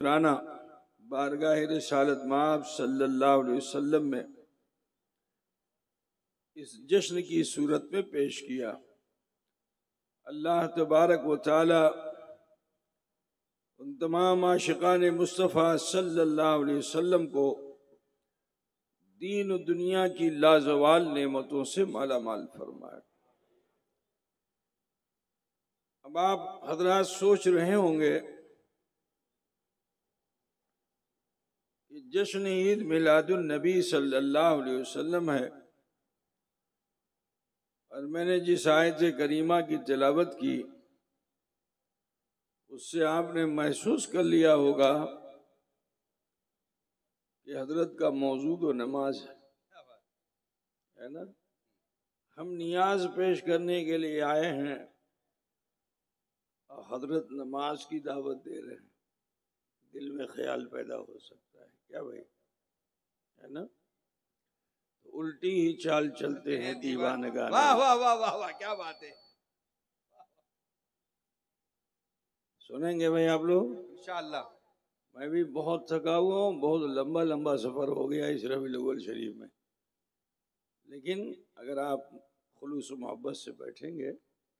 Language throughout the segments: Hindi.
राना बारगाह रिसालत माब सल्लल्लाहु अलैहि वसल्लम में इस जश्न की सूरत में पेश किया। अल्लाह तबारक व तआला उन तमाम आशिकान मुस्तफ़ा सल्लल्लाहु अलैहि वसल्लम को दीन और दुनिया की लाजवाल नेमतों से माला माल फरमाए। अब आप हजरात सोच रहे होंगे कि जश्न ईद मिलादुन नबी सल्लल्लाहु अलैहि वसल्लम है और मैंने जिस आयत करीमा की तिलावत की उससे आपने महसूस कर लिया होगा कि हजरत का मौजू तो नमाज है ना। हम नियाज पेश करने के लिए आए हैं और हजरत नमाज की दावत दे रहे हैं। दिल में ख्याल पैदा हो सकता है क्या भाई, है ना। तो उल्टी ही चाल चलते हैं दीवानगान। वाह वाह वाह वाह वाह, क्या बात है। सुनेंगे भाई आप लोग इंशाअल्लाह। मैं भी बहुत थका हुआ हूँ, बहुत लंबा लंबा सफ़र हो गया इस रबीउल अव्वल शरीफ में, लेकिन अगर आप खुलूस मोहब्बत से बैठेंगे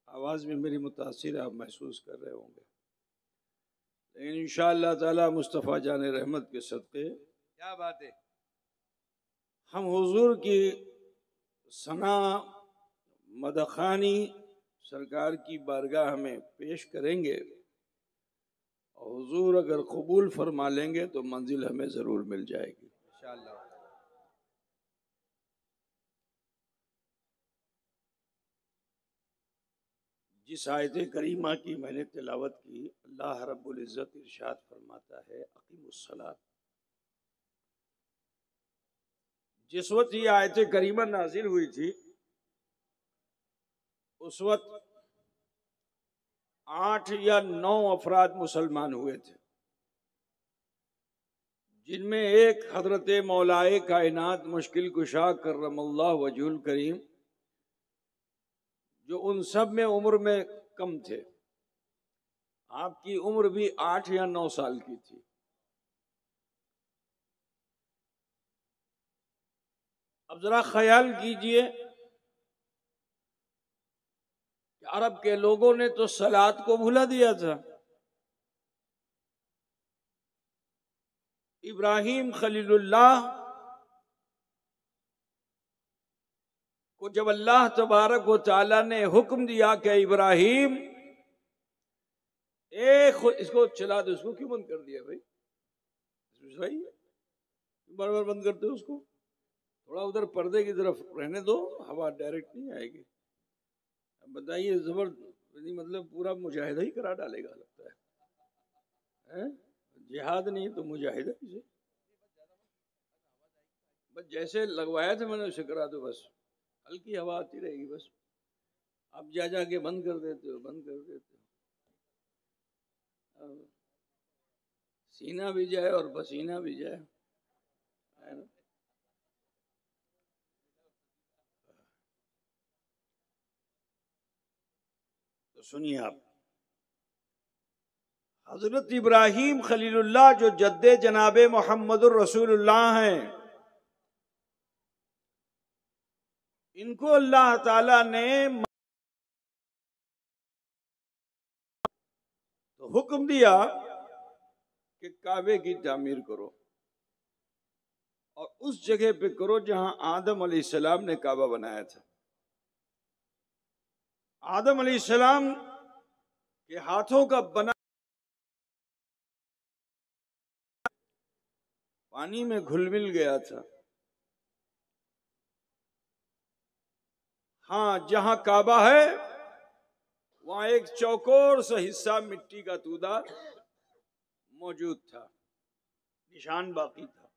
आवाज़ में मेरी मुतासिर आप महसूस कर रहे होंगे। लेकिन इंशाअल्लाह ताला मुस्तफ़ा जान रहमत के सदक़े क्या बात है। हम हुजूर की सना मदखानी सरकार की बारगाह में पेश करेंगे और हुजूर अगर कबूल फरमा लेंगे तो मंजिल हमें ज़रूर मिल जाएगी इंशाअल्लाह। जिस आयत करीमा की मैंने तिलावत की, अल्लाह रब्बुल इज़्ज़त इरशाद फरमाता है अक़ीमुस्सलात। जिस वक्त ये आयत करीमा नाजिल हुई थी उस वक्त 8 या 9 अफराद मुसलमान हुए थे, जिनमें एक हजरत मौलाए कायनात मुश्किल कुशा करमल्लाहु वजहुल करीम, जो उन सब में उम्र में कम थे। आपकी उम्र भी 8 या 9 साल की थी। अब जरा ख्याल कीजिए कि अरब के लोगों ने तो सलात को भुला दिया था। इब्राहिम खलीलुल्लाह को जब अल्लाह तबारक व तआला ने हुक्म दिया कि इब्राहिम इसको चला दो, इसको क्यों बंद कर दिया भाई, सही है, बार बार बंद करते हो उसको, थोड़ा उधर पर्दे की तरफ रहने दो, हवा डायरेक्ट नहीं आएगी। बताइए जबर मतलब पूरा मुजाहिदा ही करा डालेगा लगता है? जिहाद नहीं तो मुजाहिदा ही। बस जैसे लगवाया था मैंने उसे करा दो, बस हल्की हवा आती रहेगी बस। अब जा जाके बंद कर देते हो, बंद कर देते हो, सीना भी जाए और पसीना भी जाए, है ना। तो सुनिए आप, हजरत इब्राहिम खलीलुल्लाह जो जद्दे जनाबे मोहम्मदुर रसूलुल्लाह हैं, इनको अल्लाह ताला ने तो हुक्म दिया कि काबे की तामीर करो और उस जगह पे करो जहां आदम अलैहिस्सलाम ने काबा बनाया था। आदम अलैहिस्सलाम के हाथों का बना पानी में घुल मिल गया था। हाँ, जहां काबा है वहां एक चौकोर सा हिस्सा मिट्टी का तूदा मौजूद था, निशान बाकी था।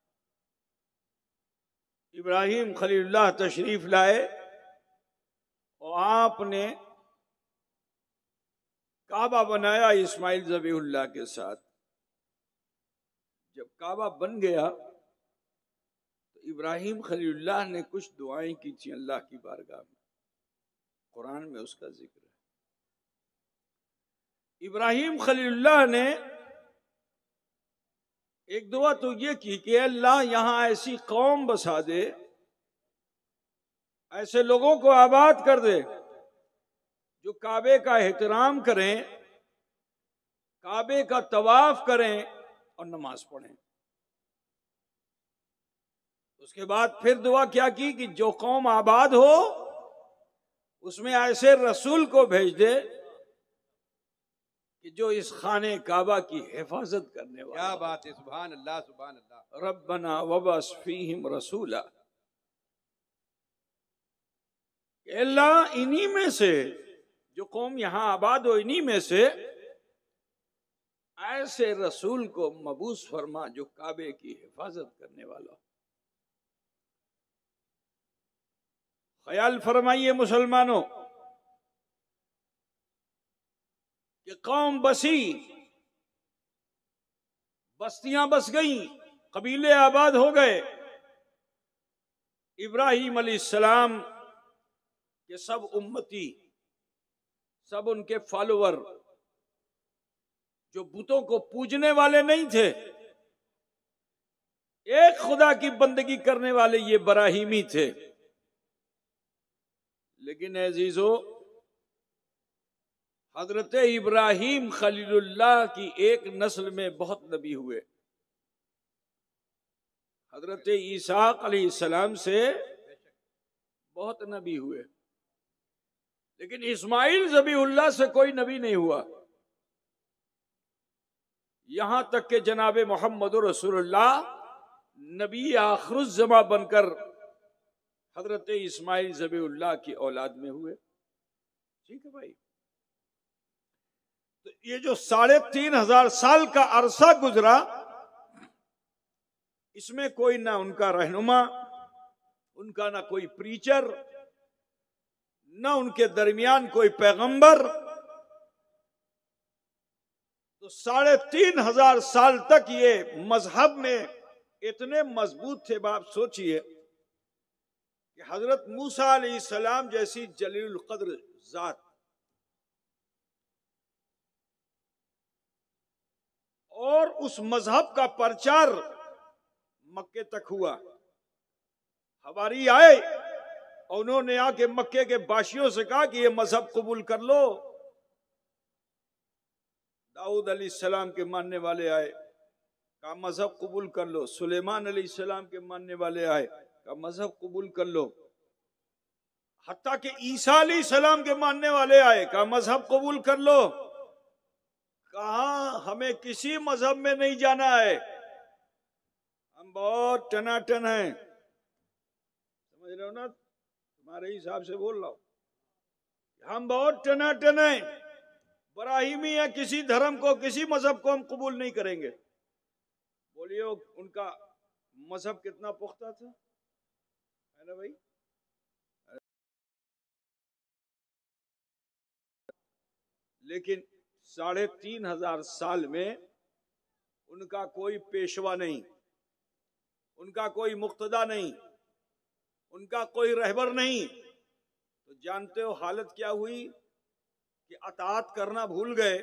इब्राहिम खलीलुल्लाह तशरीफ लाए और आपने काबा बनाया इस्माइल ज़बीहुल्लाह के साथ। जब काबा बन गया तो इब्राहिम खलीलुल्लाह ने कुछ दुआएं की थी अल्लाह की बारगाह में, कुरान में उसका जिक्र है। इब्राहिम खलीलुल्लाह ने एक दुआ तो ये की कि अल्लाह यहां ऐसी कौम बसा दे, ऐसे लोगों को आबाद कर दे जो काबे का एहतराम करें, काबे का तवाफ करें और नमाज पढ़ें। उसके बाद फिर दुआ क्या की कि जो कौम आबाद हो उसमें ऐसे रसूल को भेज दे कि जो इस खाने काबा की हिफाजत करने वाला। क्या बात है, सुभान अल्लाह सुभान अल्लाह। रब्बना वबअस फीहिम रसूला, अल्लाह इन्हीं में से, जो कौम यहां आबाद हो इन्हीं में से ऐसे रसूल को मबूस फरमा जो काबे की हिफाजत करने वाला। ख्याल फरमाइए मुसलमानों कि कौम बसी, बस्तियां बस गईं, कबीले आबाद हो गए। इब्राहिम अलैहिस्सलाम के सब उम्मती, सब उनके फॉलोअर जो बुतों को पूजने वाले नहीं थे, एक खुदा की बंदगी करने वाले ये बराहीमी थे। लेकिन अजीजों, हजरत इब्राहिम खलीलुल्लाह की एक नस्ल में बहुत नबी हुए। हजरत ईसाक अलैहिस्सलाम से बहुत नबी हुए, लेकिन इस्माइल ज़बीहुल्लाह से कोई नबी नहीं हुआ। यहां तक के जनाबे मोहम्मद रसूलुल्लाह नबी आखिरुज़्ज़मा बनकर हजरत इस्माइल ज़बीहुल्लाह की औलाद में हुए। ठीक है भाई। तो ये जो 3500 साल का अरसा गुजरा, इसमें कोई ना उनका रहनुमा, उनका ना कोई प्रीचर, ना उनके दरमियान कोई पैगंबर। तो 3500 साल तक ये मजहब में इतने मजबूत थे। आप सोचिए कि हजरत मूसा अलैहिस्सलाम जैसी जलील कद्र जात और उस मजहब का प्रचार मक्के तक हुआ। हवारी आए और उन्होंने आके मक्के के बाशियों से कहा कि ये मजहब कबूल कर लो। दाऊद अलैहिस्सलाम के मानने वाले आए, कहा मजहब कबूल कर लो। सुलेमान अलैहिस्सलाम के मानने वाले आए, कहा मजहब कबूल कर लो। हत्ता कि ईसा अलैहिस्सलाम के मानने वाले आए, कहा मजहब कबूल कर लो। कहा हमें किसी मजहब में नहीं जाना है, हम बहुत टनाटन हैं। समझ रहे हो ना, तुम्हारे हिसाब से बोल रहा हूं। हम बहुत टनाटन हैं, बराहीमी है, किसी धर्म को, किसी मजहब को हम कबूल नहीं करेंगे। बोलिए उनका मजहब कितना पुख्ता था, है ना भाई। लेकिन 3500 साल में उनका कोई पेशवा नहीं, उनका कोई मुक्तदा नहीं, उनका कोई रहबर नहीं। तो जानते हो हालत क्या हुई कि अताअत करना भूल गए,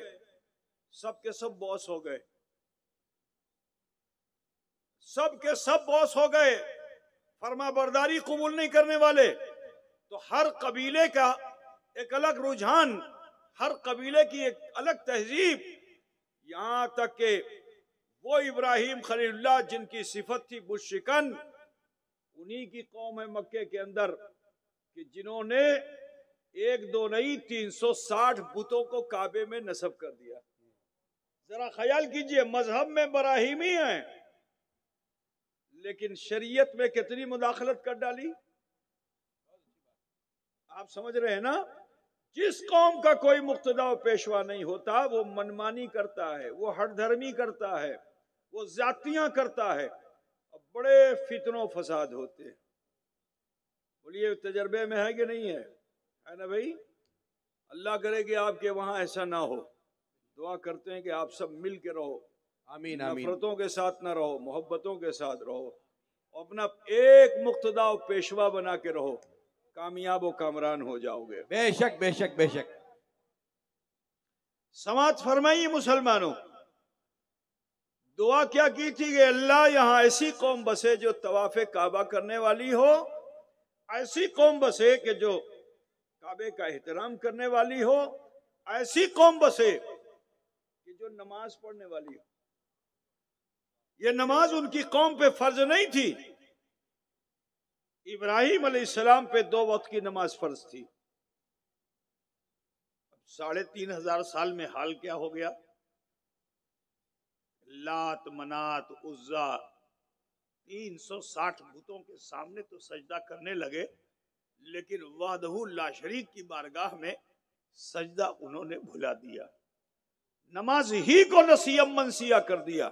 सब के सब बॉस हो गए, सब के सब बॉस हो गए, फरमा बरदारी कबूल नहीं करने वाले। तो हर कबीले का एक अलग रुझान, हर कबीले की एक अलग तहजीब। यहां तक के वो इब्राहिम खलीलुल्लाह जिनकी सिफत थी बुशिकन, उन्हीं की कौम है मक्के के अंदर कि जिन्होंने एक दो नहीं 360 बुतों को काबे में नस्ब कर दिया। जरा ख्याल कीजिए, मजहब में बराहीमी है लेकिन शरीयत में कितनी मुदाखलत कर डाली। आप समझ रहे हैं ना। जिस कौम का कोई मुक्तदा व पेशवा नहीं होता वो मनमानी करता है, वो हठधर्मी करता है, वो जातियां करता है और बड़े फितनों फसाद होते हैं। बोलिए तजर्बे में है कि नहीं है ना भाई। अल्लाह करे कि आपके वहां ऐसा ना हो। दुआ करते हैं कि आप सब मिल के रहो, आमीन आमीन। नफरतों के साथ ना रहो, मोहब्बतों के साथ रहो, अपना एक मुक्तदा व पेशवा बना के रहो, कामयाब व कामरान हो जाओगे। बेशक बेशक बेशक। समाज फरमाइए मुसलमानों, दुआ क्या की थी कि अल्लाह यहाँ ऐसी कौम बसे जो तवाफ़े काबा करने वाली हो, ऐसी कौम बसे कि जो काबे का एहतराम करने वाली हो, ऐसी कौम बसे कि जो नमाज पढ़ने वाली हो। ये नमाज उनकी कौम पे फर्ज नहीं थी। इब्राहिम अलैहिस्सलाम पे 2 वक्त की नमाज फर्ज थी। 3,500 साल में हाल क्या हो गया? लात, मनात, उज्जा 360 बुतों के सामने तो सजदा करने लगे, लेकिन वादहू ला शरीक की बारगाह में सजदा उन्होंने भुला दिया। नमाज ही को नसीयम मनसिया कर दिया।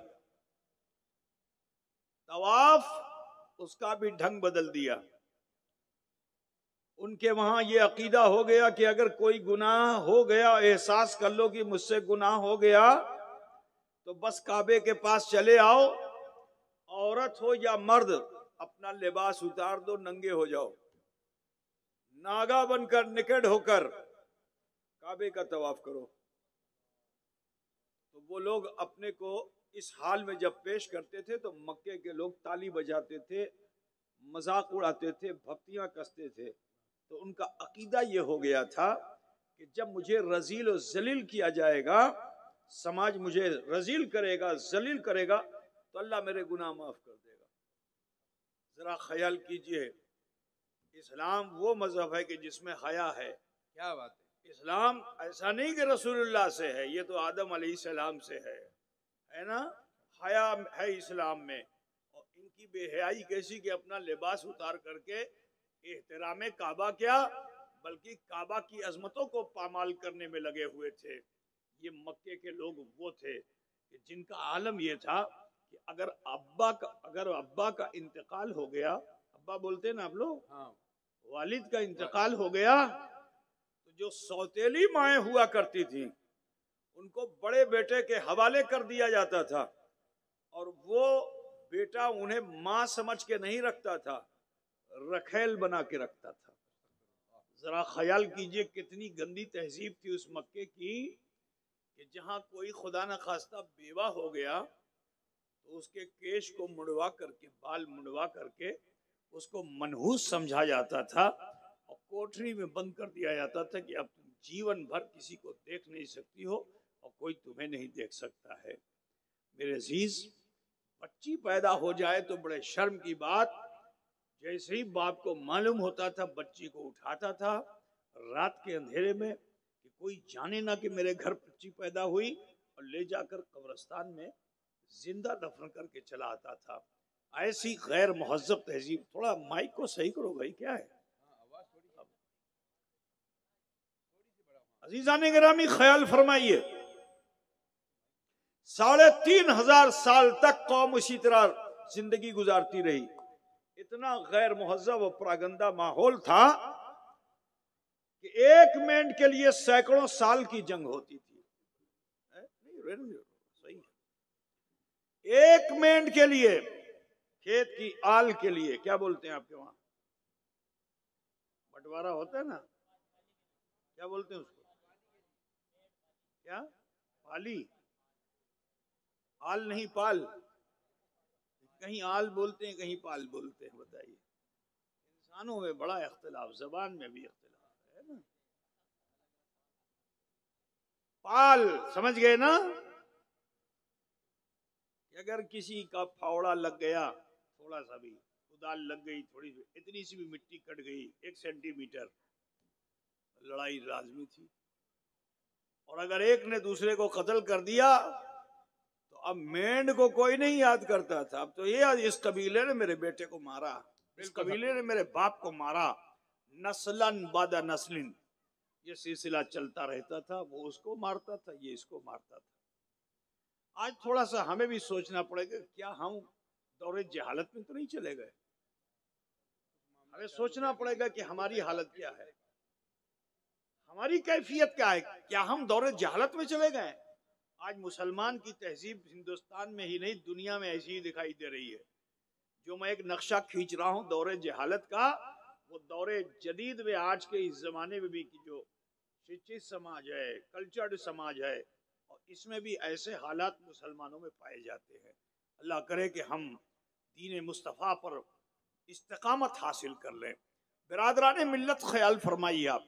तवाफ उसका भी ढंग बदल दिया। उनके वहां ये अकीदा हो गया कि अगर कोई गुनाह हो गया, एहसास कर लो कि मुझसे गुनाह हो गया, तो बस काबे के पास चले आओ, औरत हो या मर्द, अपना लिबास उतार दो, नंगे हो जाओ, नागा बनकर निकट होकर काबे का तवाफ करो। तो वो लोग अपने को इस हाल में जब पेश करते थे तो मक्के के लोग ताली बजाते थे, मजाक उड़ाते थे, भक्तियां कसते थे। तो उनका अकीदा ये हो गया था कि जब मुझे रजील और जलील किया जाएगा, समाज मुझे रजील करेगा, जलील करेगा, तो अल्लाह मेरे गुनाह माफ कर देगा। जरा ख्याल कीजिए, इस्लाम वो मजहब है कि जिसमें हया है। क्या बात है। इस्लाम ऐसा नहीं कि रसूलुल्लाह से है, ये तो आदम अलैहिस्सलाम से है ना। हया है इस्लाम में। और इनकी बेहयाई कैसी कि अपना लिबास उतार करके एहतराम काबा क्या, बल्कि काबा की अजमतों को पामाल करने में लगे हुए थे। ये मक्के के लोग वो थे कि जिनका आलम ये था कि अगर अब्बा का इंतकाल हो गया, अब्बा बोलते हैं ना आप लोग, हाँ। वालिद का इंतकाल हो गया, तो जो सौतेली माएँ हुआ करती थी उनको बड़े बेटे के हवाले कर दिया जाता था, और वो बेटा उन्हें माँ समझ के नहीं रखता था, रखेल बना के रखता था। जरा ख्याल कीजिए कितनी गंदी तहजीब थी उस मक्के की कि जहां कोई खुदा न खास्ता बेवा हो गया तो उसके केश को मुड़वा करके, बाल मुड़वा करके उसको मनहूस समझा जाता था और कोठरी में बंद कर दिया जाता था कि अब तुम जीवन भर किसी को देख नहीं सकती हो और कोई तुम्हें नहीं देख सकता है। मेरे अजीज, बच्ची पैदा हो जाए तो बड़े शर्म की बात, जैसे ही बाप को मालूम होता था बच्ची को उठाता था रात के अंधेरे में कि कोई जाने ना कि मेरे घर बच्ची पैदा हुई, और ले जाकर कब्रिस्तान में जिंदा दफन करके चला आता था। ऐसी गैर मुहज्जब तहजीब। थोड़ा माइक को सही करो भाई, क्या है। अजीजान गिरामी, ख्याल फरमाइए, 3,500 साल तक कौम उसी तरह जिंदगी गुजारती रही। इतना गैर मुहज्जब और प्रागंदा माहौल था कि एक मेंढ के लिए सैकड़ों साल की जंग होती थी। सही है। एक मेंढ के लिए, खेत की आल के लिए, क्या बोलते हैं आपके वहां, बंटवारा होता है ना, क्या बोलते हैं उसको, क्या, पाली, आल नहीं पाल, कहीं आल बोलते हैं कहीं पाल बोलते हैं। बताइए, इंसानों में बड़ा इख्तिलाफ, जबान में भी इख्तिलाफ है ना। पाल समझ गए ना, कि अगर किसी का फावड़ा लग गया, थोड़ा सा भी कुदाल लग गई, थोड़ी सी इतनी सी भी मिट्टी कट गई 1 सेंटीमीटर, लड़ाई लाजमी थी। और अगर एक ने दूसरे को कत्ल कर दिया तो अब मेंढ को कोई नहीं याद करता था, अब तो ये इस कबीले ने मेरे बेटे को मारा, इस कबीले ने मेरे बाप को मारा, नस्लन बादा नस्लिन ये सिलसिला चलता रहता था। वो उसको मारता था, ये इसको मारता था। आज थोड़ा सा हमें भी सोचना पड़ेगा, क्या हम दौरे जहालत में तो नहीं चले गए। हमें सोचना पड़ेगा कि हमारी हालत क्या है, हमारी कैफियत क्या है, क्या हम दौरे जहालत में चले गए। आज मुसलमान की तहजीब हिंदुस्तान में ही नहीं दुनिया में ऐसी ही दिखाई दे रही है। जो मैं एक नक्शा खींच रहा हूं दौरे जहालत का, वो दौरे जदीद में आज के इस जमाने में भी कि जो शिक्षित समाज है, कल्चर्ड समाज है, और इसमें भी ऐसे हालात मुसलमानों में पाए जाते हैं। अल्लाह करे कि हम दीन मुस्तफ़ा पर इस्तिकामत हासिल कर लें। बिरादरान मिल्लत, ख्याल फरमाइए आप,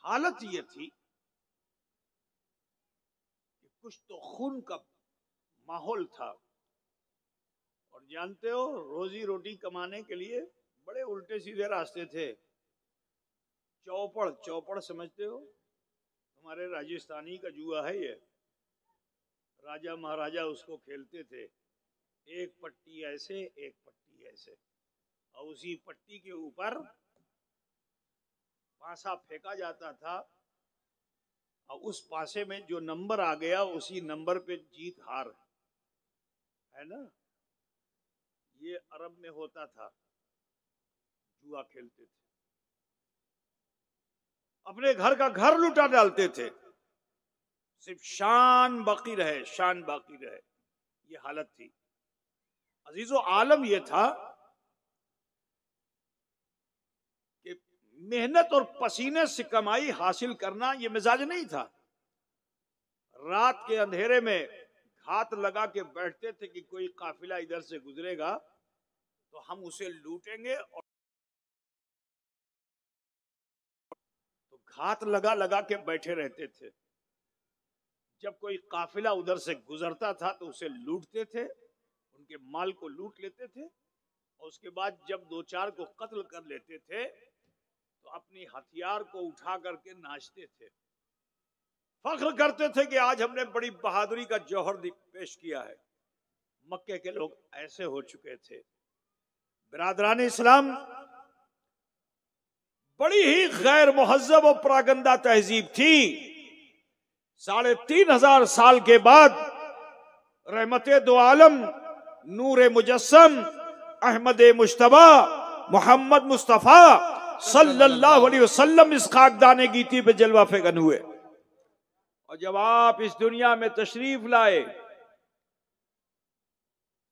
हालत ये थी कि कुछ तो खून का माहौल था, और जानते हो रोजी रोटी कमाने के लिए बड़े उल्टे सीधे रास्ते थे। चौपड़, चौपड़ समझते हो? हमारे राजस्थानी का जुआ है ये, राजा महाराजा उसको खेलते थे। एक पट्टी ऐसे, एक पट्टी ऐसे, और उसी पट्टी के ऊपर पासा फेंका जाता था, और उस पासे में जो नंबर आ गया उसी नंबर पे जीत हार, है ना। ये अरब में होता था, जुआ खेलते थे, अपने घर का घर लुटा डालते थे, सिर्फ शान बाकी रहे, शान बाकी रहे। ये हालत थी। अजीजो आलम ये था कि मेहनत और पसीने से कमाई हासिल करना ये मिजाज नहीं था। रात के अंधेरे में घात लगा के बैठते थे कि कोई काफिला इधर से गुजरेगा तो हम उसे लूटेंगे, और तो घात लगा लगा के बैठे रहते थे। जब कोई काफिला उधर से गुजरता था तो उसे लूटते थे, उनके माल को लूट लेते थे, और उसके बाद जब दो चार को कत्ल कर लेते थे तो अपनी हथियार को उठा करके नाचते थे, फख्र करते थे कि आज हमने बड़ी बहादुरी का जौहर पेश किया है। मक्के के लोग ऐसे हो चुके थे। बिरादरान इस्लाम, बड़ी ही गैर मुहज्जब और प्रागंदा तहजीब थी। 3,500 साल के बाद रहमते दो आलम, नूर मुजस्सम, अहमद मुश्तबा, मोहम्मद मुस्तफा सल्लल्लाहु अलैहि वसल्लम इस खाकदाने गीती पे जलवा फेगन हुए। और जब आप इस दुनिया में तशरीफ लाए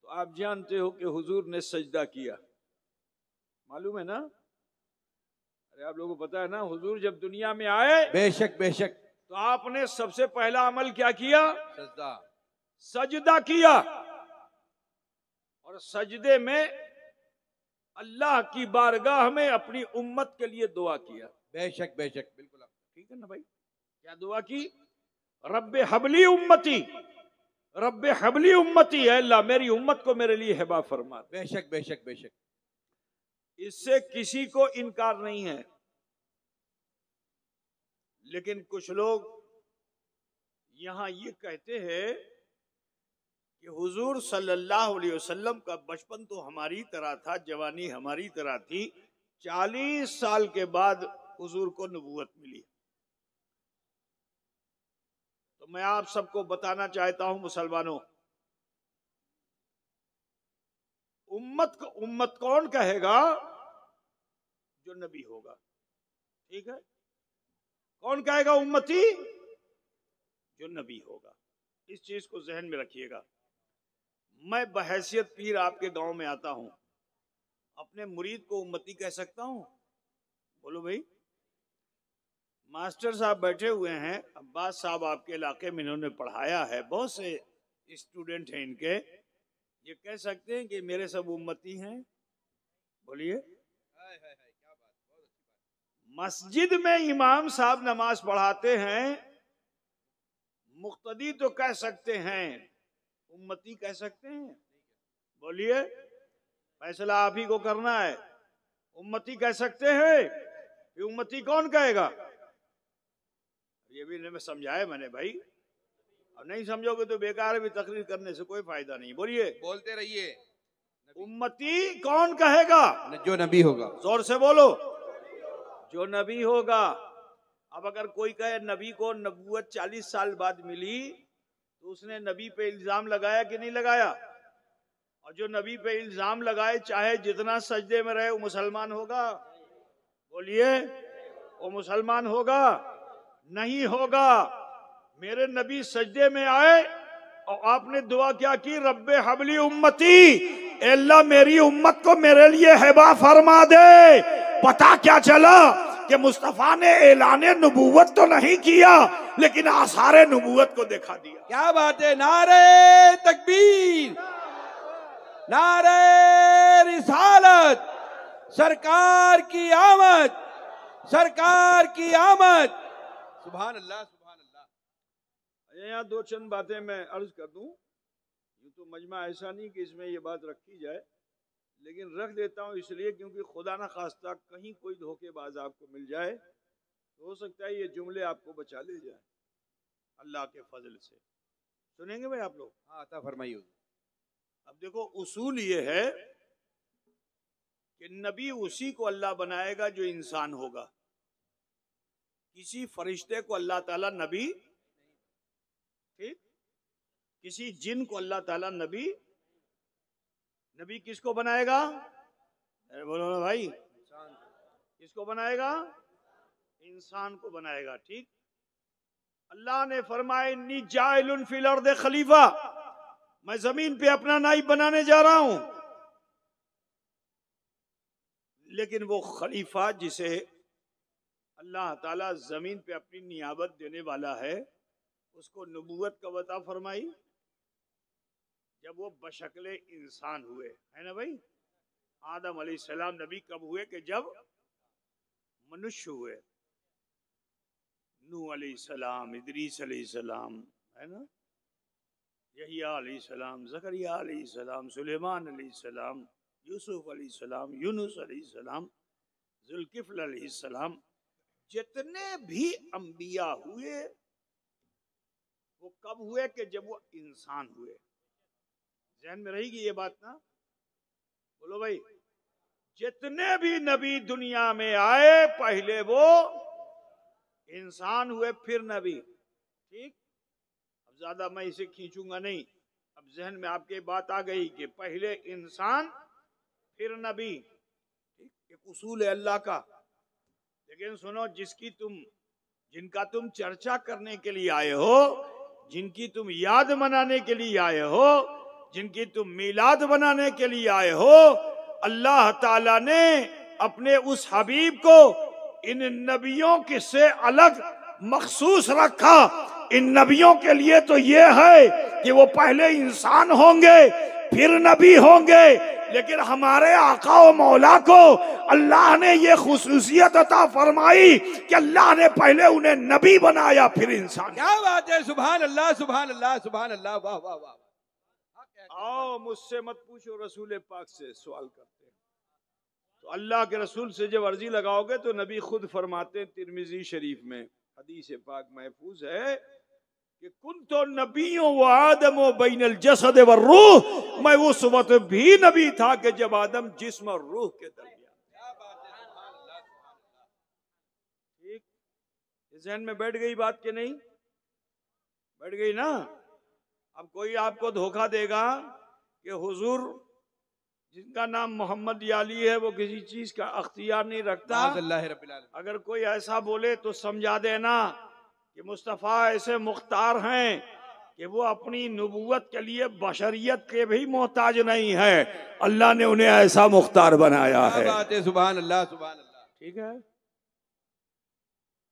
तो आप जानते हो कि हुजूर ने सजदा किया, मालूम है ना? अरे आप लोगों को पता है ना, हुजूर जब दुनिया में आए, बेशक बेशक, तो आपने सबसे पहला अमल क्या किया? सजदा, सजदा किया। और सजदे में अल्लाह की बारगाह में अपनी उम्मत के लिए दुआ किया। बेशक बेशक, बिल्कुल ठीक है ना भाई? क्या दुआ की? रब्बे हबली उम्मती, रब्बे हबली उम्मती, अल्लाह मेरी उम्मत को मेरे लिए हिबा फरमा। बेशक बेशक बेशक, इससे किसी को इनकार नहीं है। लेकिन कुछ लोग यहां ये कहते हैं कि हुजूर सल्लल्लाहु अलैहि वसल्लम का बचपन तो हमारी तरह था, जवानी हमारी तरह थी, 40 साल के बाद हुजूर को नबूवत मिली। तो मैं आप सबको बताना चाहता हूं मुसलमानों, उम्मत कौन कहेगा? जो नबी होगा। ठीक है? कौन कहेगा उम्मती? जो नबी होगा। इस चीज को जहन में रखिएगा। मैं बहैसियत पीर आपके गांव में आता हूं, अपने मुरीद को उम्मती कह सकता हूं? बोलो भाई। मास्टर साहब बैठे हुए हैं, अब्बास साहब आपके इलाके में इन्होंने पढ़ाया है, बहुत से स्टूडेंट हैं इनके, ये कह सकते हैं कि मेरे सब उम्मती हैं? बोलिए। मस्जिद में इमाम साहब नमाज पढ़ाते हैं, मुक्तदी तो कह सकते हैं, उम्मती कह सकते हैं? बोलिए। फैसला आप ही को करना है। उम्मती कह सकते हैं? ये उम्मती कौन कहेगा? ये भी मैं समझाया मैंने भाई, अब नहीं समझोगे तो बेकार है, भी तकरीर करने से कोई फायदा नहीं। बोलिए। बोलते रहिए। उम्मती कौन कहेगा? जो नबी होगा। जोर से बोलो। जो नबी होगा। अब अगर कोई कहे नबी को नबूवत 40 साल बाद मिली, तो उसने नबी पे इल्जाम लगाया कि नहीं लगाया? और जो नबी पे इल्जाम लगाए, चाहे जितना सजदे में रहे, वो मुसलमान होगा? बोलिए। वो मुसलमान होगा? नहीं होगा। मेरे नबी सजदे में आए और आपने दुआ क्या की? रब्बे हबली उम्मती, अल्लाह मेरी उम्मत को मेरे लिए हिबा फरमा दे। पता क्या चला कि मुस्तफा ने ऐलान नबूवत तो नहीं किया, लेकिन आसारे नबूवत को दिखा दिया। क्या बात है। नारे तकबीर, नारे रिसालत, सरकार की आमद, सरकार की आमद। सुभान अल्लाह, सुभान अल्लाह। यहाँ दो चंद बातें मैं अर्ज कर दूं। यूं तो मजमा ऐसा नहीं कि इसमें ये बात रखी जाए, लेकिन रख देता हूँ इसलिए क्योंकि खुदा ना खास्ता कहीं कोई धोखेबाज आपको मिल जाए तो हो सकता है ये जुमले आपको बचा ले जाए अल्लाह के फजल से। सुनेंगे भाई आप लोग? हाँ, अता फरमाइए। अब देखो, उसूल ये है कि नबी उसी को अल्लाह बनाएगा जो इंसान होगा। किसी फरिश्ते को अल्लाह ताला नबी, ठीक, किसी जिन को अल्लाह ताला नबी, नबी किसको बनाएगा? अरे बोलो ना भाई, किसको बनाएगा? इंसान को बनाएगा। ठीक, अल्लाह ने फरमाया इन्नी जाइलुन फिल अर्द खलीफा, मैं जमीन पे अपना नाइब बनाने जा रहा हूं। लेकिन वो खलीफा जिसे अल्लाह ताला जमीन पे अपनी नियाबत देने वाला है, उसको नबूवत कब अता फरमाई? जब वो बशक्ले इंसान हुए, है ना भाई। आदम अलैहिस्सलाम नबी कब हुए? कि जब मनुष्य हुए। नूह अलैहिस्सलाम, इदरीस अलैहिस्सलाम, है ना, यहिया अलैहिस्सलाम, ज़करिया अलैहिस्सलाम, सुलेमान अलैहिस्सलाम, यूसुफ अलैहिस्सलाम, यूनुस अलैहिस्सलाम, जुल्किफ्ल अलैहिस्सलाम, जितने भी अंबिया हुए वो कब हुए? कि जब वो इंसान हुए। ज़हन में रहेगी ये बात ना? बोलो भाई, जितने भी नबी दुनिया में आए पहले वो इंसान हुए फिर नबी। ठीक, अब ज्यादा मैं इसे खींचूंगा नहीं। अब जहन में आपके बात आ गई कि पहले इंसान फिर नबी। ठीक, एक उसूल है अल्लाह का। लेकिन सुनो, जिनका तुम चर्चा करने के लिए आए हो, जिनकी तुम याद मनाने के लिए आए हो, जिनकी तुम मीलाद बनाने के लिए आए हो, अल्लाह ताला ने अपने उस हबीब को इन नबियों के से अलग मखसूस रखा। इन नबियों के लिए तो ये है कि वो पहले इंसान होंगे फिर नबी होंगे, लेकिन हमारे आका व मौला को अल्लाह ने ये खुसूसियत अता फरमाई कि अल्लाह ने पहले उन्हें नबी बनाया फिर इंसान। क्या बात है। सुभान अल्लाह, सुभान अल्लाह, सुभान अल्लाह। वाह वाह वाह। आओ मुझसे मत पूछो, रसूल पाक से सवाल करते हैं। तो अल्लाह के रसूल से जब अर्जी लगाओगे तो नबी खुद फरमाते हैं, तिरमिजी शरीफ में हदीस पाक महफूज है कि कुन तो नबियों व आदम व बैनल जसद व रूह, मैं उस वक्त भी नबी था कि जब आदम जिस्म और रूह के दरमियान। ठीक, ज़हन में बैठ गई बात कि नहीं? बैठ गई ना? अब कोई आपको धोखा देगा कि हुजूर जिनका नाम मोहम्मद याली है वो किसी चीज का अख्तियार नहीं रखता। अगर कोई ऐसा बोले तो समझा देना कि मुस्तफ़ा ऐसे मुख्तार हैं कि वो अपनी नबूवत के लिए बशरियत के भी मोहताज नहीं है, अल्लाह ने उन्हें ऐसा मुख्तार बनाया है। बात है। सुभान अल्लाह, सुभान अल्लाह। ठीक है,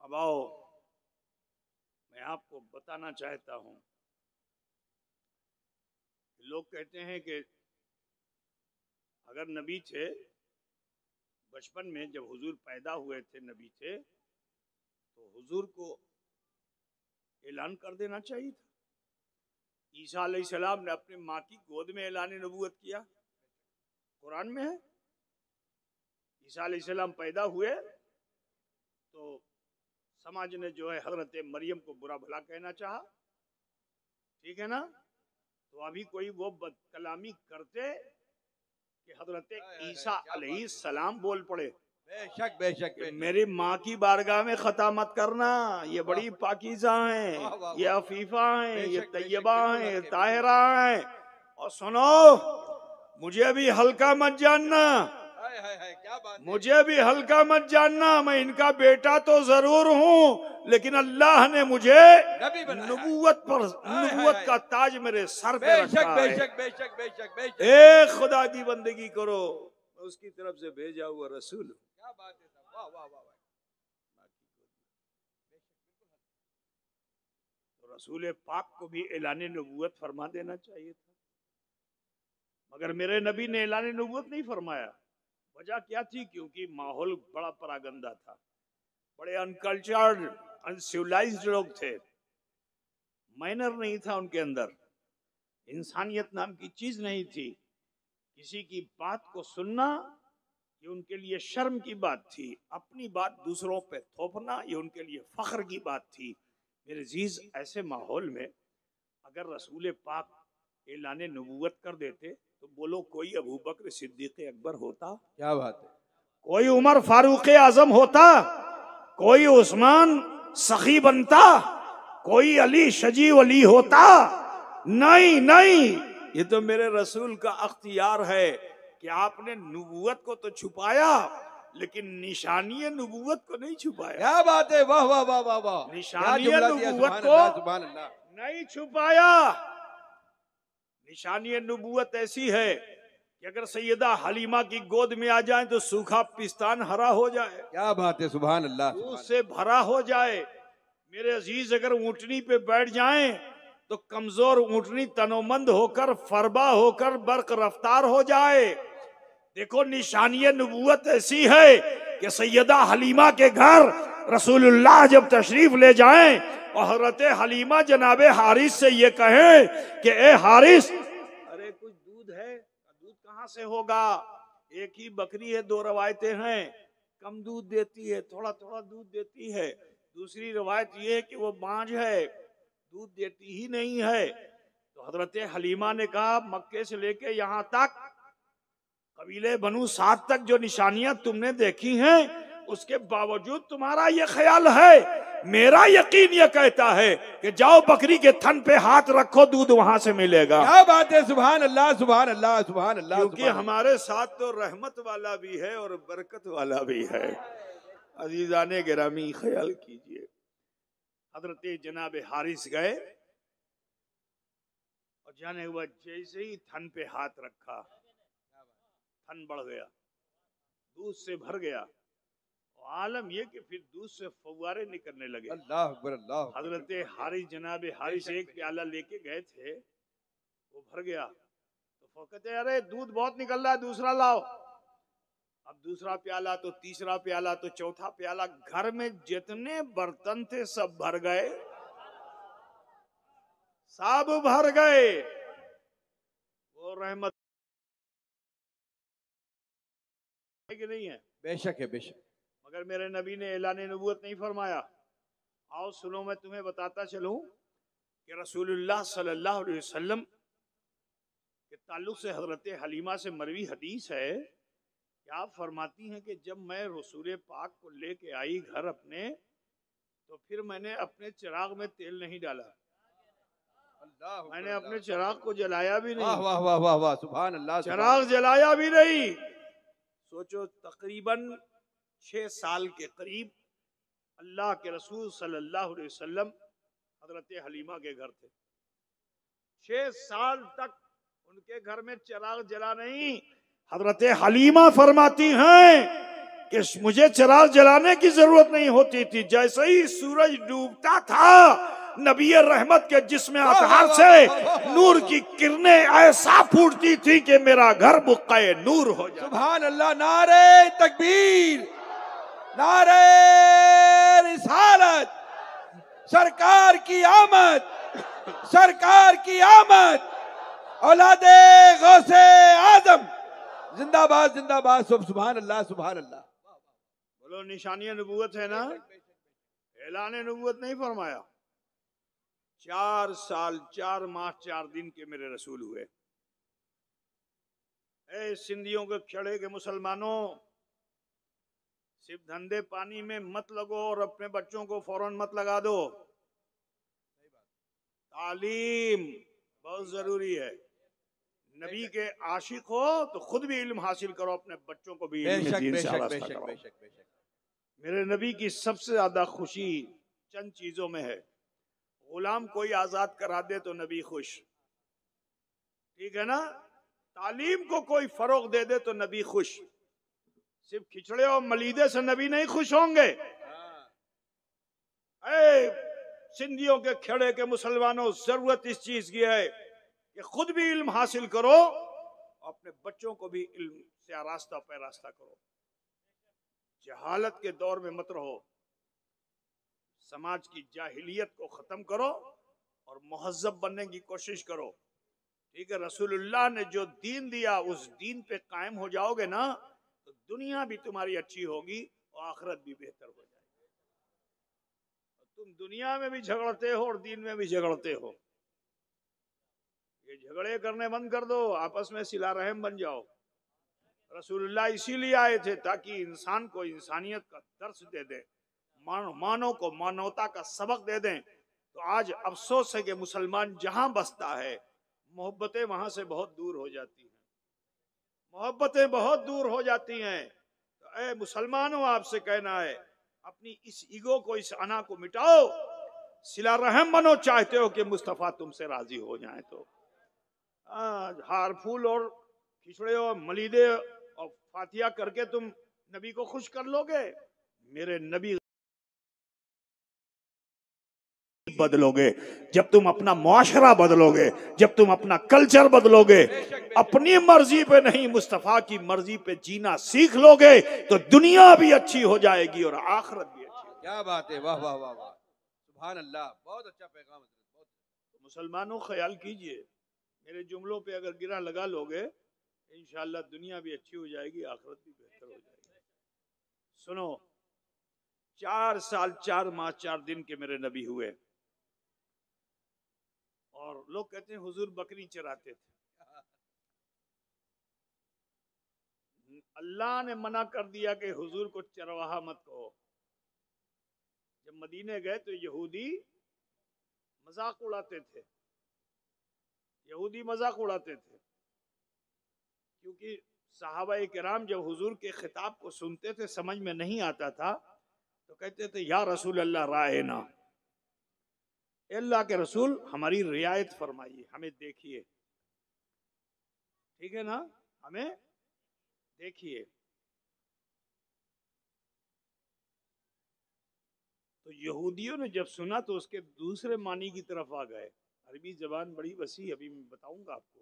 अब आओ मैं आपको बताना चाहता हूं। लोग कहते हैं कि अगर नबी थे, बचपन में जब हुजूर पैदा हुए थे नबी थे, तो हुजूर को ऐलान कर देना चाहिए था। ईसा अलैहिस्सलाम ने अपनी माँ की गोद में ऐलान नबूवत किया, कुरान में है। ईसा अलैहिस्सलाम पैदा हुए तो समाज ने जो है हजरत मरियम को बुरा भला कहना चाहा, ठीक है ना। तो अभी कोई वो बदकलामी करते कि हजरत ईसा अलैहिस्सलाम बोल पड़े, बेशक बेशक, मेरी माँ की बारगाह में खता मत करना, ये बड़ी पाकीज़ा हैं, ये अफीफा हैं, ये तैयबा हैं, ये ताहिरा हैं। और सुनो, मुझे भी हल्का मत जानना, क्या बात, मुझे भी हल्का मत जानना। मैं इनका बेटा तो जरूर हूँ, लेकिन अल्लाह ने मुझे नबूवत का ताज मेरे सर पे रखा है। बेशक बेशक बेशक बेशक। एक खुदा की बंदगी करो, उसकी तरफ से भेजा हुआ रसूल। क्या बात है। वाह वाह वाह। रसूल पाक को भी ऐलान नबूवत फरमा देना चाहिए था, मगर मेरे नबी ने ऐलान नबूवत नहीं फरमाया। वजह क्या थी? क्योंकि माहौल बड़ा परागंदा था, बड़े अनकल्चर्ड अनसिविलाइज्ड लोग थे, मैनर नहीं था उनके अंदर, इंसानियत नाम की चीज नहीं थी। किसी की बात को सुनना ये उनके लिए शर्म की बात थी, अपनी बात दूसरों पे थोपना ये उनके लिए फख्र की बात थी। मेरे अजीज, ऐसे माहौल में अगर रसूल पाक ऐलान नबूवत कर देते तो बोलो कोई अबू बकर सिद्दीक अकबर होता, क्या बात है, कोई उमर फारूक आजम होता, कोई उस्मान सखी बनता, कोई अली शजी वली होता? नहीं नहीं, ये तो मेरे रसूल का अख्तियार है कि आपने नबूवत को तो छुपाया लेकिन निशानी नबूवत को नहीं छुपाया। क्या बात है, वाह वाह वाह वाह वाह, निशानी नबूवत को नहीं छुपाया। निशानी नबूवत ऐसी है कि अगर सैयदा हलीमा की गोद में आ जाए तो सूखा पिस्तान हरा हो जाए। क्या बात है, सुभान अल्लाह, दूध से भरा हो जाए। मेरे अजीज, अगर ऊंटनी पे बैठ जाएं तो कमजोर ऊंटनी तनोमंद होकर फरबा होकर बर्क रफ्तार हो जाए। देखो, निशानी नबूवत ऐसी है कि सैयदा हलीमा के घर रसूलुल्लाह जब तशरीफ ले जाएं और हजरत हलीमा जनाबे हारिस से ये कहें कि ए हारिस, अरे कुछ दूध है? दूध कहाँ से होगा? एक ही बकरी है, दो रवायतें हैं, कम दूध देती है, थोड़ा थोड़ा दूध देती है। दूसरी रवायत ये है कि वो बांझ है, दूध देती ही नहीं है। तो हजरत हलीमा ने कहा, मक्के से लेके यहाँ तक कबीले बनु साद तक जो निशानियां तुमने देखी हैं, उसके बावजूद तुम्हारा ये ख्याल है, मेरा यकीन ये कहता है कि जाओ बकरी के थन पे हाथ रखो, दूध वहां से मिलेगा। क्या बात है, सुभान अल्लाह सुभान अल्लाह सुभान अल्लाह। क्योंकि हमारे साथ तो रहमत वाला भी है और बरकत वाला भी है। अजीजाने गिरामी, ख्याल कीजिए, हजरत जनाब हारिस गए और जाने हुआ जैसे ही थन पे हाथ रखा, थन बढ़ गया, दूध से भर गया। आलम ये कि फिर दूध से फव्वारे निकलने लगे। अल्लाह अकबर, अल्लाह। हजरत हारिस जनाब हारिस एक प्याला लेके गए थे, वो भर गया तो कहते अरे दूध बहुत निकल रहा है, दूसरा लाओ। अब दूसरा प्याला तो तीसरा प्याला तो चौथा प्याला, घर में जितने बर्तन थे सब भर गए, सब भर गए। वो रहमत है कि नहीं है? बेशक है, बेशक। मगर मेरे नबी ने ऐलान नबूवत नहीं फरमाया। आओ सुनो, मैं तुम्हें बताता चलूं कि रसूलुल्लाह सल्लल्लाहु अलैहि वसल्लम के ताल्लुक से हजरत हलीमा से मरवी हदीस है कि आप फरमाती हैं कि जब मैं रसूल पाक को लेके आई घर अपने, तो फिर मैंने अपने चिराग में तेल नहीं डाला, मैंने अपने चिराग को जलाया भी नहीं। वाह वाह वाह वाह वाह, सुभान अल्लाह। चिराग जलाया भी नहीं। सोचो, तकरीबन 6 साल के करीब अल्लाह के रसूल सल्लल्लाहु अलैहि वसल्लम हजरत हलीमा के घर थे। 6 साल तक उनके घर में चिराग जला नहीं। हजरत हलीमा फरमाती हैं कि मुझे चिराग जलाने की जरूरत नहीं होती थी, जैसे ही सूरज डूबता था नबी रहमत के जिस्म अतहार से नूर की किरणें ऐसा फूटती थी कि मेरा घर बुक्काए नूर हो जाए। सुभान अल्लाह। नारे तकबीर, नारे रिसालत, सरकार की आमद, सरकार की आमद, औलादे गौसे आजम जिंदाबाद जिंदाबाद। सुभान अल्लाह सुभान अल्लाह। बोलो, निशानी नबूवत है ना? ऐलान नबूवत नहीं फरमाया। 4 साल 4 माह 4 दिन के मेरे रसूल हुए। ए सिंधियों के खड़े के मुसलमानों, सिर्फ धंधे पानी में मत लगो और अपने बच्चों को फौरन मत लगा दो। तालीम बहुत जरूरी है। नबी के आशिक हो तो खुद भी इल्म हासिल करो, अपने बच्चों को भी इल्म दीन से आरास्ता करो। मेरे नबी की सबसे ज्यादा खुशी चंद चीजों में है। गुलाम कोई आजाद करा दे तो नबी खुश, ठीक है ना? तालीम को कोई फरोग दे दे तो नबी खुश। सिर्फ खिचड़े और मलीदे से नबी नहीं खुश होंगे। सिंधियों के खेड़े के मुसलमानों, जरूरत इस चीज की है कि खुद भी इल्म हासिल करो, अपने बच्चों को भी इल्म से आरास्ता पैरास्ता करो। जहालत के दौर में मत रहो, समाज की जाहिलियत को खत्म करो और मुहज्जब बनने की कोशिश करो। ठीक है, रसूलुल्लाह ने जो दीन दिया उस दीन पे कायम हो जाओगे ना, तो दुनिया भी तुम्हारी अच्छी होगी और आखिरत भी बेहतर हो जाएगी। तुम दुनिया में भी झगड़ते हो और दीन में भी झगड़ते हो। ये झगड़े करने बंद कर दो, आपस में सिला रहम बन जाओ। रसूलुल्लाह इसीलिए आए थे ताकि इंसान को इंसानियत का दर्स दे दे, मानव को मानवता का सबक दे दें। तो आज अफसोस है कि मुसलमान जहां बसता है मोहब्बतें वहां से बहुत दूर हो जाती हैं, मोहब्बतें बहुत दूर हो जाती हैं। तो ए मुसलमानों, आपसे कहना है अपनी इस ईगो को, इस अना को मिटाओ, सिला रहम बनो। चाहते हो कि मुस्तफा तुमसे राजी हो जाए तो हार फूल और खिचड़े और मलीदे और फातिया करके तुम नबी को खुश कर लोगे? मेरे नबी बदलोगे जब तुम अपना मुआशरा बदलोगे, जब तुम अपना कल्चर बदलोगे, अपनी मर्जी पे नहीं मुस्तफा की मर्जी पे जीना सीख लोगे, तो दुनिया भी अच्छी हो जाएगी और आखिरत भी अच्छी। क्या बात है, वाह वाह वाह वाह, सुभान अल्लाह, बहुत अच्छा पैगाम। मुसलमानों ख्याल कीजिए, मेरे जुमलों पे अगर गिरा लगा लोगे, इंशाअल्लाह दुनिया भी अच्छी हो जाएगी, आखिरत भी बेहतर हो जाएगी। सुनो, 4 साल 4 माह 4 दिन के मेरे नबी हुए और लोग कहते हैं हुजूर बकरी चराते थे। अल्लाह ने मना कर दिया कि हुजूर को चरवाहा मत कहो। जब मदीने गए तो यहूदी मजाक उड़ाते थे, यहूदी मजाक उड़ाते थे, क्योंकि सहाबा किराम जब हुजूर के खिताब को सुनते थे समझ में नहीं आता था तो कहते थे या रसूल अल्लाह रायना, अल्लाह के रसूल हमारी रियायत फरमाइए, हमें देखिए। ठीक है ना, हमें देखिए। तो यहूदियों ने जब सुना तो उसके दूसरे मानी की तरफ आ गए। अरबी जबान बड़ी वसी, अभी मैं बताऊंगा आपको,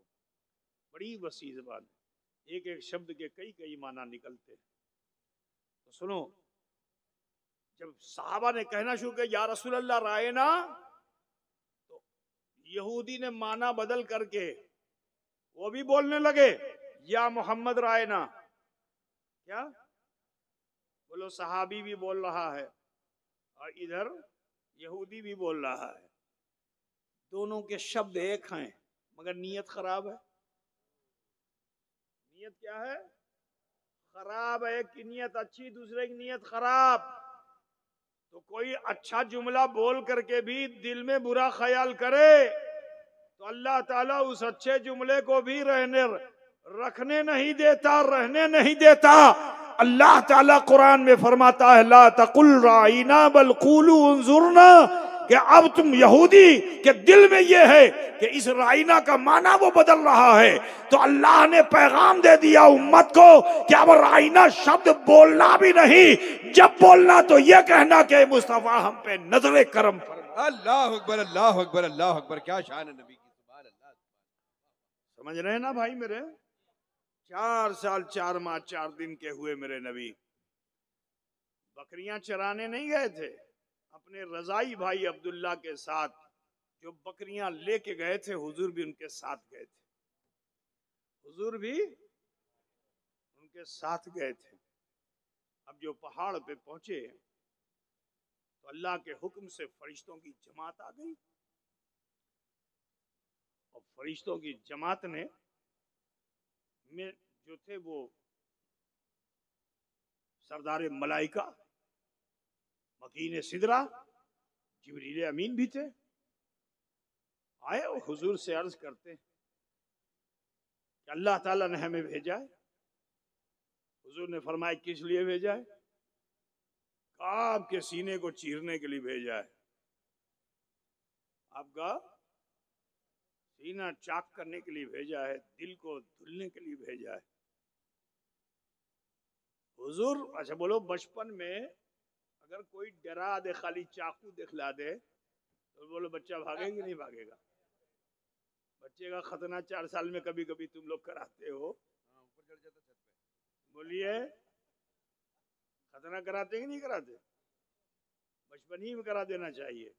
बड़ी वसी जबान, एक एक शब्द के कई कई माना निकलते हैं। तो सुनो, जब साहबा ने कहना शुरू किया या रसूल अल्लाह रायना, तो यहूदी ने माना बदल करके वो भी बोलने लगे या मोहम्मद रायना। क्या बोलो, सहाबी भी बोल रहा है और इधर यहूदी भी बोल रहा है। दोनों के शब्द एक हैं मगर नीयत खराब है। नीयत क्या है? खराब है। एक की नीयत अच्छी, दूसरे की नीयत खराब। तो कोई अच्छा जुमला बोल करके भी दिल में बुरा ख्याल करे तो अल्लाह ताला उस अच्छे जुमले को भी रखने नहीं देता, रहने नहीं देता। अल्लाह ताला कुरान में फरमाता है ला तकुल राइना बल कुलू उन्जुरना, कि अब तुम यहूदी के दिल में यह है कि इस राइना का माना वो बदल रहा है। तो अल्लाह ने पैगाम दे दिया उम्मत को कि अब राइना शब्द बोलना भी नहीं, जब बोलना तो यह कहना कि मुस्तफा हम पे नजरे करम फरमा। अल्लाह अकबर, अल्लाह अकबर, अल्लाह अकबर, क्या शान है नबी की, सुभान अल्लाह। समझ रहे हैं ना भाई मेरे? 4 साल 4 माह 4 दिन के हुए मेरे नबी। बकरियां चराने नहीं गए थे, अपने रजाई भाई अब्दुल्ला के साथ जो बकरियां लेके गए थे, हुजूर भी उनके साथ गए थे, हुजूर भी उनके साथ गए थे। अब जो पहाड़ पे पहुंचे तो अल्लाह के हुक्म से फरिश्तों की जमात आ गई और फरिश्तों की जमात ने में जो थे वो सरदार मलाइका मकीन सिदरा जिब्रील अमीन भी थे। आए और हुजूर से अर्ज करते हैं कि अल्लाह ताला ने हमें भेजा है। हुजूर ने फरमाया किस लिए भेजा है? आपके सीने को चीरने के लिए भेजा है, आपका सीना चाक करने के लिए भेजा है, दिल को धुलने के लिए भेजा है। हुजूर, अच्छा बोलो, बचपन में अगर कोई डरा दे, खाली चाकू दिखला दे तो बोलो बच्चा भागेगा नहीं भागेगा? बच्चे का खतना 4 साल में कभी कभी तुम लोग कराते हो, ऊपर चढ़ जाता छत पे। बोलिए खतना कराते कि नहीं कराते? बचपन ही में करा देना चाहिए,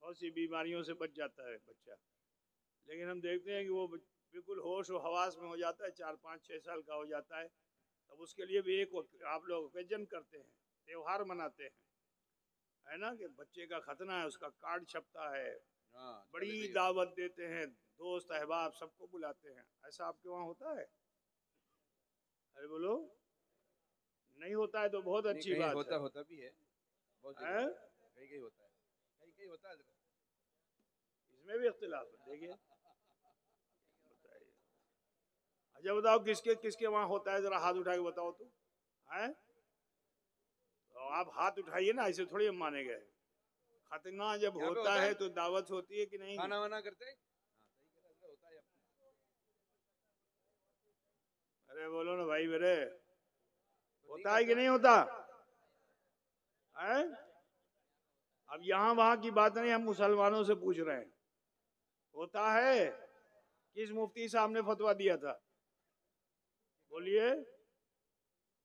बहुत सी बीमारियों से बच जाता है बच्चा। लेकिन हम देखते हैं कि वो बिल्कुल होश और हवास में हो जाता है, 4, 5, 6 साल का हो जाता है, तब उसके लिए भी एक आप लोग ओकेजन करते हैं, त्योहार मनाते हैं, है ना, कि बच्चे का खतना है, उसका कार्ड छपता है, बड़ी दावत देते हैं, दोस्त अहबाब सबको बुलाते हैं। ऐसा आपके वहाँ होता है? अरे बोलो, नहीं होता है तो बहुत अच्छी बात होता है। होता भी है, कहीं कहीं होता है, कहीं कहीं होता है। इसमें भी इख्तिलाफ है, देखिए। अच्छा बताओ किसके किसके वहाँ होता है, जरा हाथ उठा के बताओ तो, है? तो आप हाथ उठाइए ना, ऐसे थोड़ी हम माने गए। खतना जब होता है तो दावत होती है कि नहीं? खाना वाना करते हैं? होता है। अरे बोलो ना भाई मेरे, होता है कि नहीं होता है? अब यहाँ वहां की बात नहीं, हम मुसलमानों से पूछ रहे हैं, होता है? किस मुफ्ती साहब ने फतवा दिया था? बोलिए।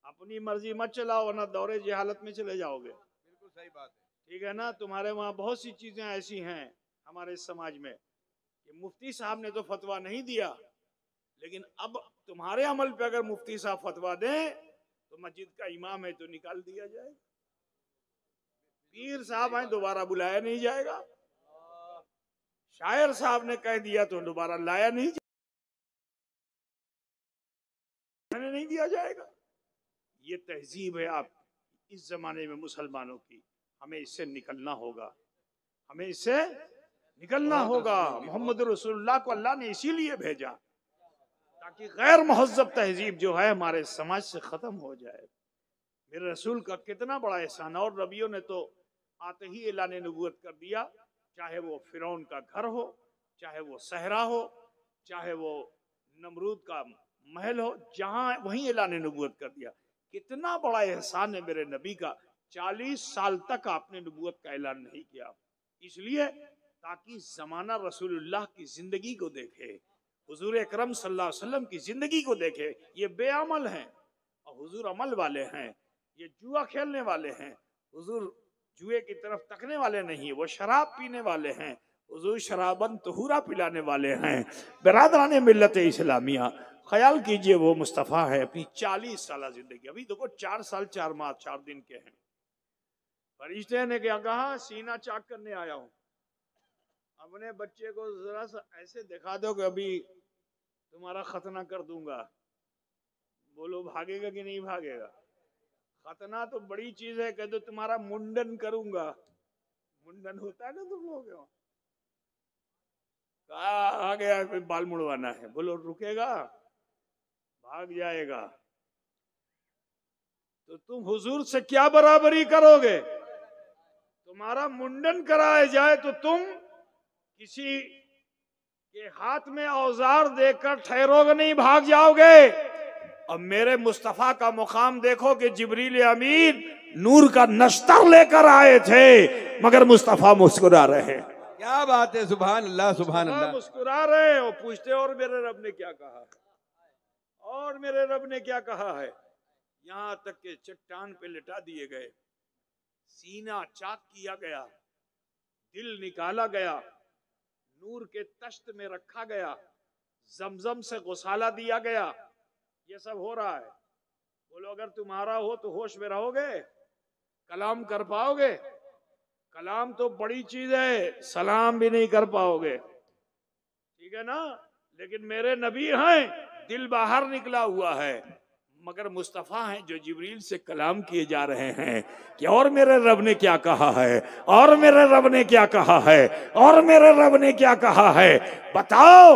अपनी मर्जी मत चलाओ वरना दौरे जहालत में चले जाओगे। बिल्कुल सही बात है। ठीक है ना? तुम्हारे वहाँ बहुत सी चीजें ऐसी हैं हमारे समाज में कि मुफ्ती साहब ने तो फतवा नहीं दिया, लेकिन अब तुम्हारे अमल पे अगर मुफ्ती साहब फतवा दें तो मस्जिद का इमाम है तो निकाल दिया जाएगा, पीर साहब हैं दोबारा बुलाया नहीं जाएगा, शायर साहब ने कह दिया तो दोबारा लाया नहीं दिया जाएगा। ये तहजीब है आप इस जमाने में मुसलमानों की, हमें इससे निकलना होगा, हमें इससे निकलना होगा। मोहम्मद रसूलुल्लाह को अल्लाह ने इसीलिए भेजा ताकि गैर महज़्ज़ब तहजीब जो है हमारे समाज से खत्म हो जाए। मेरे रसूल का कितना बड़ा एहसान, और नबियों ने तो आते ही ऐलान नबूवत कर दिया, चाहे वो फिरौन का घर हो, चाहे वो सहरा हो, चाहे वो नमरूद का महल हो, जहां वहीं ऐलान नबूवत कर दिया। कितना बड़ा एहसान है मेरे नबी का, 40 साल तक आपने नबूवत का ऐलान नहीं किया, इसलिए ताकि जमाना रसूलुल्लाह की जिंदगी को देखे, हुजूर अकरम सल्लल्लाहु अलैहि वसल्लम की जिंदगी को देखे। ये बेअमल हैं और हुजूर अमल वाले हैं, ये जुआ खेलने वाले हैं, हुजूर जुए की तरफ तकने वाले नहीं, वो शराब पीने वाले हैं, हुजूर शराबन तहुरा पिलाने वाले हैं। बिरादरान मिल्लत इस्लामिया, ख्याल कीजिए वो मुस्तफ़ा है, अपनी 40 साल जिंदगी, अभी देखो 4 साल 4 माह 4 दिन के हैं। फरिश्ते ने क्या कहा? सीना चाक करने आया हूं, अपने बच्चे को जरा सा ऐसे दिखा दो कि अभी तुम्हारा खतना कर दूंगा। बोलो भागेगा कि नहीं भागेगा? खतना तो बड़ी चीज है, कह दो तुम्हारा मुंडन करूंगा, मुंडन होता है ना तुम लोग के वहां, आ गया कोई बाल मुड़वाना है, बोलो रुकेगा? भाग जाएगा। तो तुम हुजूर से क्या बराबरी करोगे? तुम्हारा मुंडन कराया जाए तो तुम किसी के हाथ में औजार देकर ठहरोगे नहीं, भाग जाओगे। अब मेरे मुस्तफा का मुकाम देखो कि जिब्रील अमीन नूर का नश्तर लेकर आए थे, मगर मुस्तफा मुस्कुरा रहे। क्या बात है, सुभान अल्लाह सुभान अल्लाह। मुस्कुरा रहे और पूछते और मेरे रब ने क्या कहा है, और मेरे रब ने क्या कहा है। यहां तक के चट्टान पे लिटा दिए गए, सीना चाक किया गया, दिल निकाला गया, नूर के तश्त में रखा गया, जमजम से गुसाला दिया गया, ये सब हो रहा है। बोलो अगर तुम्हारा हो तो होश में रहोगे, कलाम कर पाओगे? कलाम तो बड़ी चीज है, सलाम भी नहीं कर पाओगे, ठीक है ना? लेकिन मेरे नबी हैं, दिल बाहर निकला हुआ है, मगर मुस्तफ़ा हैं जो जिब्रील से कलाम किए जा रहे हैं कि और मेरे रब ने क्या कहा है, और मेरे रब ने क्या कहा है, और मेरे रब ने क्या कहा है। बताओ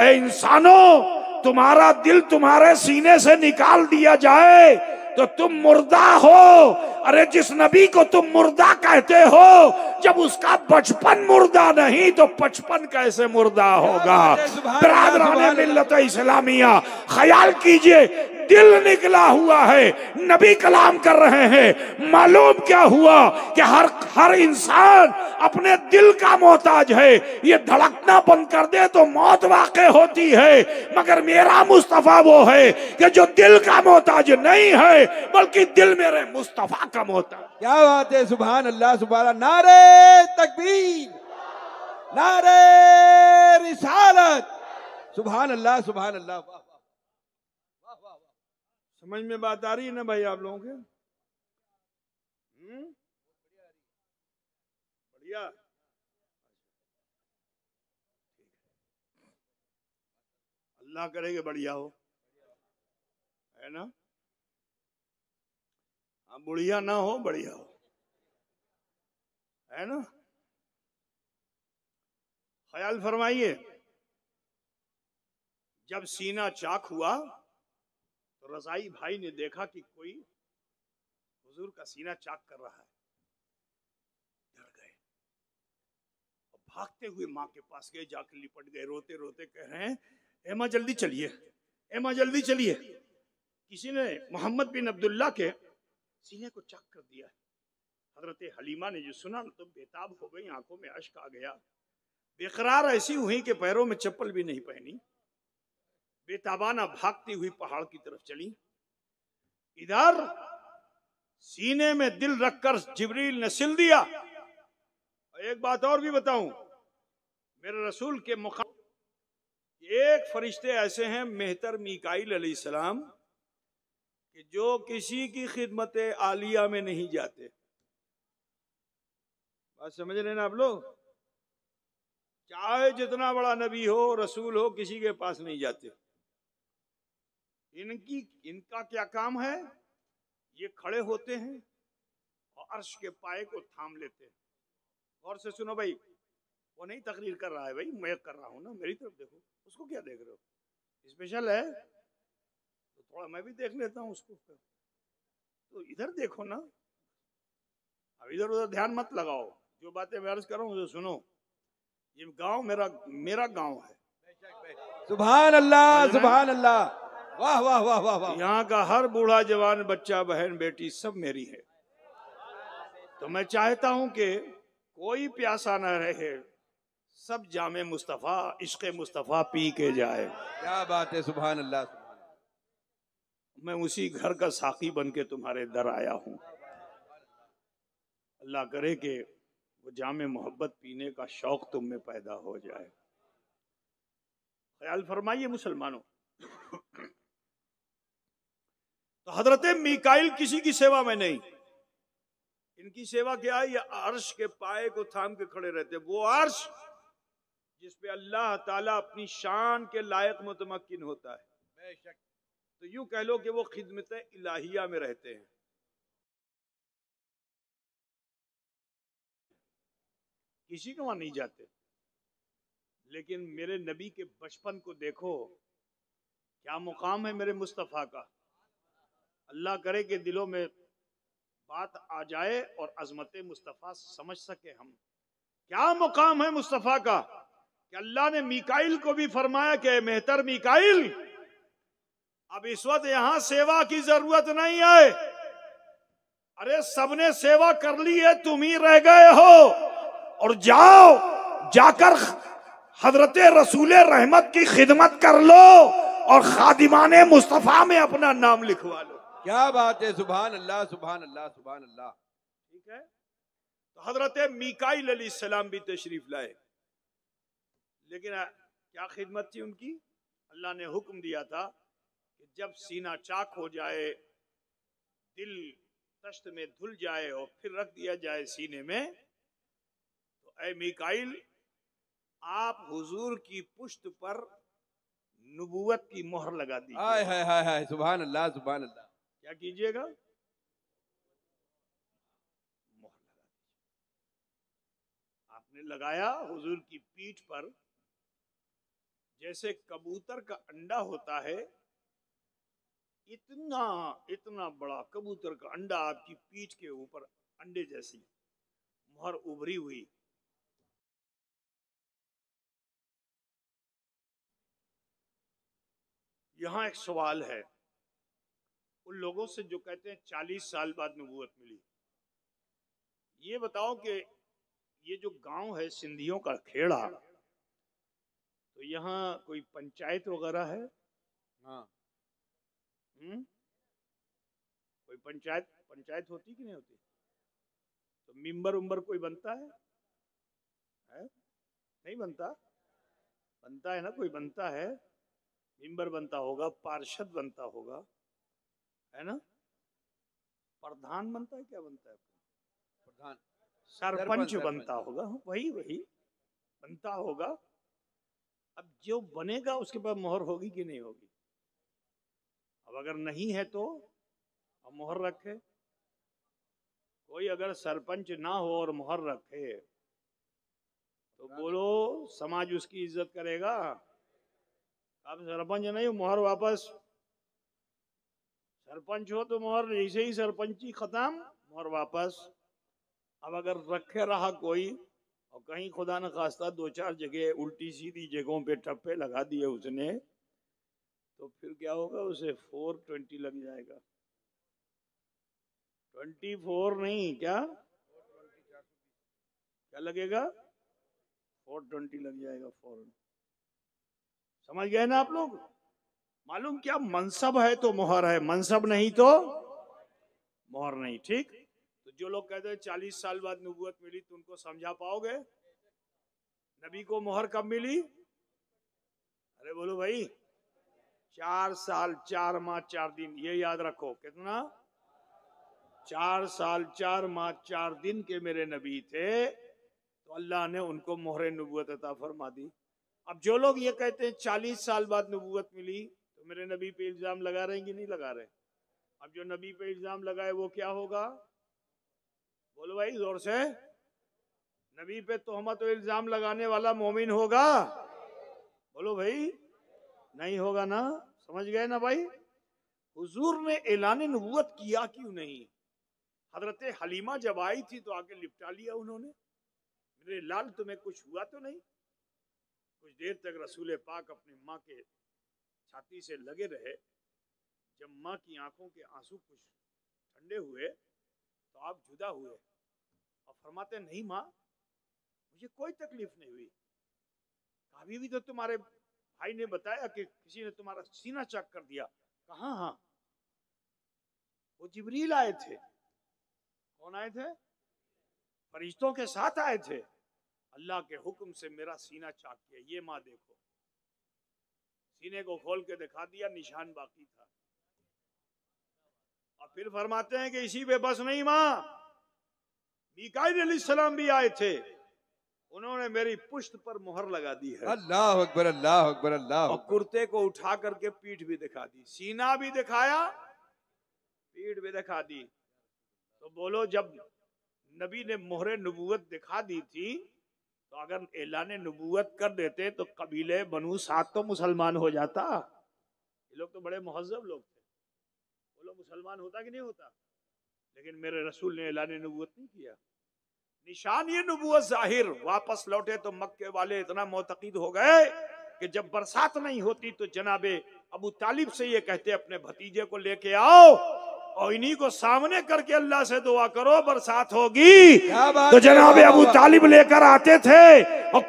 ए इंसानों, तुम्हारा दिल तुम्हारे सीने से निकाल दिया जाए तो तुम मुर्दा हो। अरे जिस नबी को तुम मुर्दा कहते हो, जब उसका बचपन मुर्दा नहीं तो बचपन कैसे मुर्दा होगा? बिरादरान मिल्लत इस्लामिया, ख्याल कीजिए दिल निकला हुआ है, नबी कलाम कर रहे हैं। मालूम क्या हुआ कि हर इंसान अपने दिल का मोहताज है। ये धड़कना बंद कर दे तो मौत वाक़ई होती है, मगर मेरा मुस्तफा वो है कि जो दिल का मोहताज नहीं है बल्कि दिल मेरे मुस्तफा का मोहताज। क्या बात है, सुभान अल्लाह सुभान अल्लाह। नारे तकबीर, नारे रिसालत, सुभान अल्लाह सुभान अल्लाह। वाह वाह वाह वाह। समझ में बात आ रही है ना भाई आप लोगों के? बढ़िया। अल्लाह करेगा बढ़िया हो, है ना? हाँ, बुढ़िया ना हो, बढ़िया हो, है ना? ख्याल फरमाइए, जब सीना चाक हुआ तो रजाई भाई ने देखा कि कोई हुजूर का सीना चाक कर रहा है। डर गए और भागते हुए माँ के पास गए, जाकर लिपट गए, रोते रोते कह रहे हैं, एमा जल्दी चलिए, एमा जल्दी चलिए। किसी ने मोहम्मद बिन अब्दुल्ला के सीने को चाक कर दिया। हजरत हलीमा ने जो सुना तो बेताब हो गई, आंखों में अश्क आ गया, बेकरार ऐसी हुई कि पैरों में चप्पल भी नहीं पहनी, बेताबाना भागती हुई पहाड़ की तरफ चली। इधर सीने में दिल रखकर जिब्रील ने सिल दिया। एक बात और भी बताऊं, मेरे रसूल के मुकाम एक फरिश्ते ऐसे हैं मेहतर मीकाईल अलैहिस्सलाम कि जो किसी की खिदमत आलिया में नहीं जाते। बात समझ रहे ना आप लोग? चाहे जितना बड़ा नबी हो, रसूल हो, किसी के पास नहीं जाते। इनका क्या काम है? ये खड़े होते हैं और अर्श के पाए को थाम लेते हैं। गौर से सुनो भाई, वो नहीं तकरीर कर रहा है भाई, मैं कर रहा हूं ना, मेरी तरफ देखो। उसको क्या देख रहे हो? स्पेशल है तो थोड़ा मैं भी देख लेता हूं उसको। तो इधर देखो ना, अब इधर उधर ध्यान मत लगाओ। जो बातें मैं अर्ज कर रहा हूं उसे सुनो। ये गांव मेरा गांव है। सुभान अल्लाह सुभान अल्लाह। वाह वाह वाह वाह वाह। यहाँ का हर बूढ़ा जवान, बच्चा, बहन, बेटी सब मेरी है। तो मैं चाहता हूं कि कोई प्यासा न रहे, सब जामे मुस्तफा, इश्क़ मुस्तफा पी के जाए। क्या बात है, सुभान अल्लाह। मैं उसी घर का साकी बन के तुम्हारे दर आया हूं। अल्लाह करे कि वो जामे मोहब्बत पीने का शौक तुम में पैदा हो जाए। ख्याल फरमाइए मुसलमानों। तो हजरत मीकाईल किसी की सेवा में नहीं, इनकी सेवा क्या है? ये अर्श के पाए को थाम के खड़े रहते। वो अर्श जिस पे अल्लाह ताला अपनी शान के लायक मुतमक्किन होता है। तो यूं कह लो कि वो खिदमत इलाहिया में रहते हैं। किसी के वहां नहीं जाते। लेकिन मेरे नबी के बचपन को देखो, क्या मुकाम है मेरे मुस्तफ़ा का। अल्लाह करे कि दिलों में बात आ जाए और अजमत मुस्तफ़ा समझ सके हम। क्या मुकाम है मुस्तफ़ा का कि अल्लाह ने मीकाईल को भी फरमाया कि मेहतर मीकाईल, अब इस वक्त यहां सेवा की जरूरत नहीं है। अरे सबने सेवा कर ली है, तुम ही रह गए हो। और जाओ, जाकर हजरत रसूल रहमत की खिदमत कर लो और खादिमाने मुस्तफा में अपना नाम लिखवा लो। क्या बात है, सुभान अल्लाह सुभान अल्लाह सुभान अल्लाह। ठीक है, तो हजरत मीकाईल अलैहिस्सलाम भी तशरीफ लाए। लेकिन क्या खिदमत थी उनकी? अल्लाह ने हुक्म दिया था कि जब सीना चाक हो जाए, दिल तश्त में धुल जाए और फिर रख दिया जाए सीने में, तो ऐ मीकाईल, आप हुजूर की पुश्त पर नबूवत की मोहर लगा दीजिए। हाय हाय हाय हाय, सुभान अल्लाह सुभान अल्लाह। क्या कीजिएगा? मोहर लगा दीजिए। आपने लगाया हुजूर की पीठ पर, जैसे कबूतर का अंडा होता है, इतना इतना बड़ा कबूतर का अंडा आपकी पीठ के ऊपर अंडे जैसी मोहर उभरी हुई। यहां एक सवाल है, उन लोगों से जो कहते हैं 40 साल बाद नबूवत मिली। ये बताओ कि ये जो गांव है सिंधियों का खेड़ा, तो यहाँ कोई पंचायत वगैरह है? हाँ। कोई पंचायत होती कि नहीं होती? तो मिंबर उम्बर कोई बनता है? नहीं बनता? बनता है ना, कोई बनता है, मिंबर बनता होगा, पार्षद बनता होगा, है ना, प्रधान बनता है, क्या बनता है, प्रधान, सरपंच बनता होगा, वही बनता होगा। अब जो बनेगा उसके पास मोहर होगी कि नहीं होगी? अब अगर नहीं है तो अब मोहर रखे। कोई अगर सरपंच ना हो और मोहर रखे तो बोलो समाज उसकी इज्जत करेगा? अब सरपंच नहीं, मोहर वापस। सरपंच हो तो मोहर जैसे ही सरपंची खत्म, मोहर वापस। अब अगर रखे रहा कोई और कहीं खुदा न खास्ता 2-4 जगह उल्टी सीधी जगहों पे ठप्पे लगा दिए उसने, तो फिर क्या होगा? उसे 420 लग जाएगा। 24 नहीं, क्या लगेगा? 420 लग जाएगा, फौरन। समझ गए ना आप लोग? मालूम क्या, मनसब है तो मोहर है, मनसब नहीं तो मोहर नहीं। ठीक, तो जो लोग कहते हैं 40 साल बाद नबूवत मिली, तो उनको समझा पाओगे? नबी को मोहर कब मिली? अरे बोलो भाई, 4 साल 4 माह 4 दिन, ये याद रखो। कितना? 4 साल 4 माह 4 दिन के मेरे नबी थे, तो अल्लाह ने उनको मोहर नबूवत अता फरमा दी। अब जो लोग ये कहते हैं 40 साल बाद नबूवत मिली, तो मेरे नबी पे इल्जाम लगा रहे हैं कि नहीं लगा रहे? अब जो नबी पे इल्जाम लगाए वो क्या होगा? बोलो भाई जोर से। नबी पे तोहमत और इल्जाम लगाने वाला मोमिन होगा? बोलो भाई, नहीं होगा ना। समझ गए ना भाई? हुजूर ने ऐलान नबूवत किया क्यों नहीं? हजरत हलीमा जब आई थी तो आके लिपटा लिया उन्होंने, मेरे लाल तुम्हें कुछ हुआ तो नहीं? कुछ देर तक रसूल पाक अपनी माँ के छाती से लगे रहे। जब माँ की आंखों के आंसू कुछ ठंडे हुए तो आप जुदा हुए और फरमाते, नहीं माँ, मुझे कोई तकलीफ नहीं हुई। कभी भी तो तुम्हारे भाई ने बताया कि किसी ने तुम्हारा सीना चक कर दिया। कहाँ? हाँ, वो जिब्रील आए थे। कौन आए थे? फरिश्तों के साथ आए थे। अल्लाह के हुक्म से मेरा सीना चाक किया। ये माँ देखो, सीने को खोल के दिखा दिया, निशान बाकी था। और फिर फरमाते हैं कि इसी पे बस नहीं माँ, मीकाईल अलैहिस्सलाम भी आए थे, उन्होंने मेरी पुश्त पर मोहर लगा दी है। अल्लाह अकबर, अल्लाह अकबर, अल्लाह। और कुर्ते को उठा करके पीठ भी दिखा दी, सीना भी दिखाया, पीठ भी दिखा दी। तो बोलो, जब नबी ने मोहरे नबूवत दिखा दी थी, तो अगर ऐलान नबूवत कर देते तो कबीले बनु साद तो मुसलमान हो जाता। ये लोग तो बड़े मुहज्जब लोग थे, वो लोग मुसलमान होता कि नहीं होता? लेकिन मेरे रसूल ने ऐलान नबूवत नहीं किया। निशान ये नबूवत जाहिर। वापस लौटे तो मक्के वाले इतना मोतकीद हो गए कि जब बरसात नहीं होती तो जनाबे अबू तालिब से ये कहते, अपने भतीजे को लेके आओ और इन्हीं को सामने करके अल्लाह से दुआ करो बरसात होगी। तो जनाबे अबू तालिब लेकर आते थे और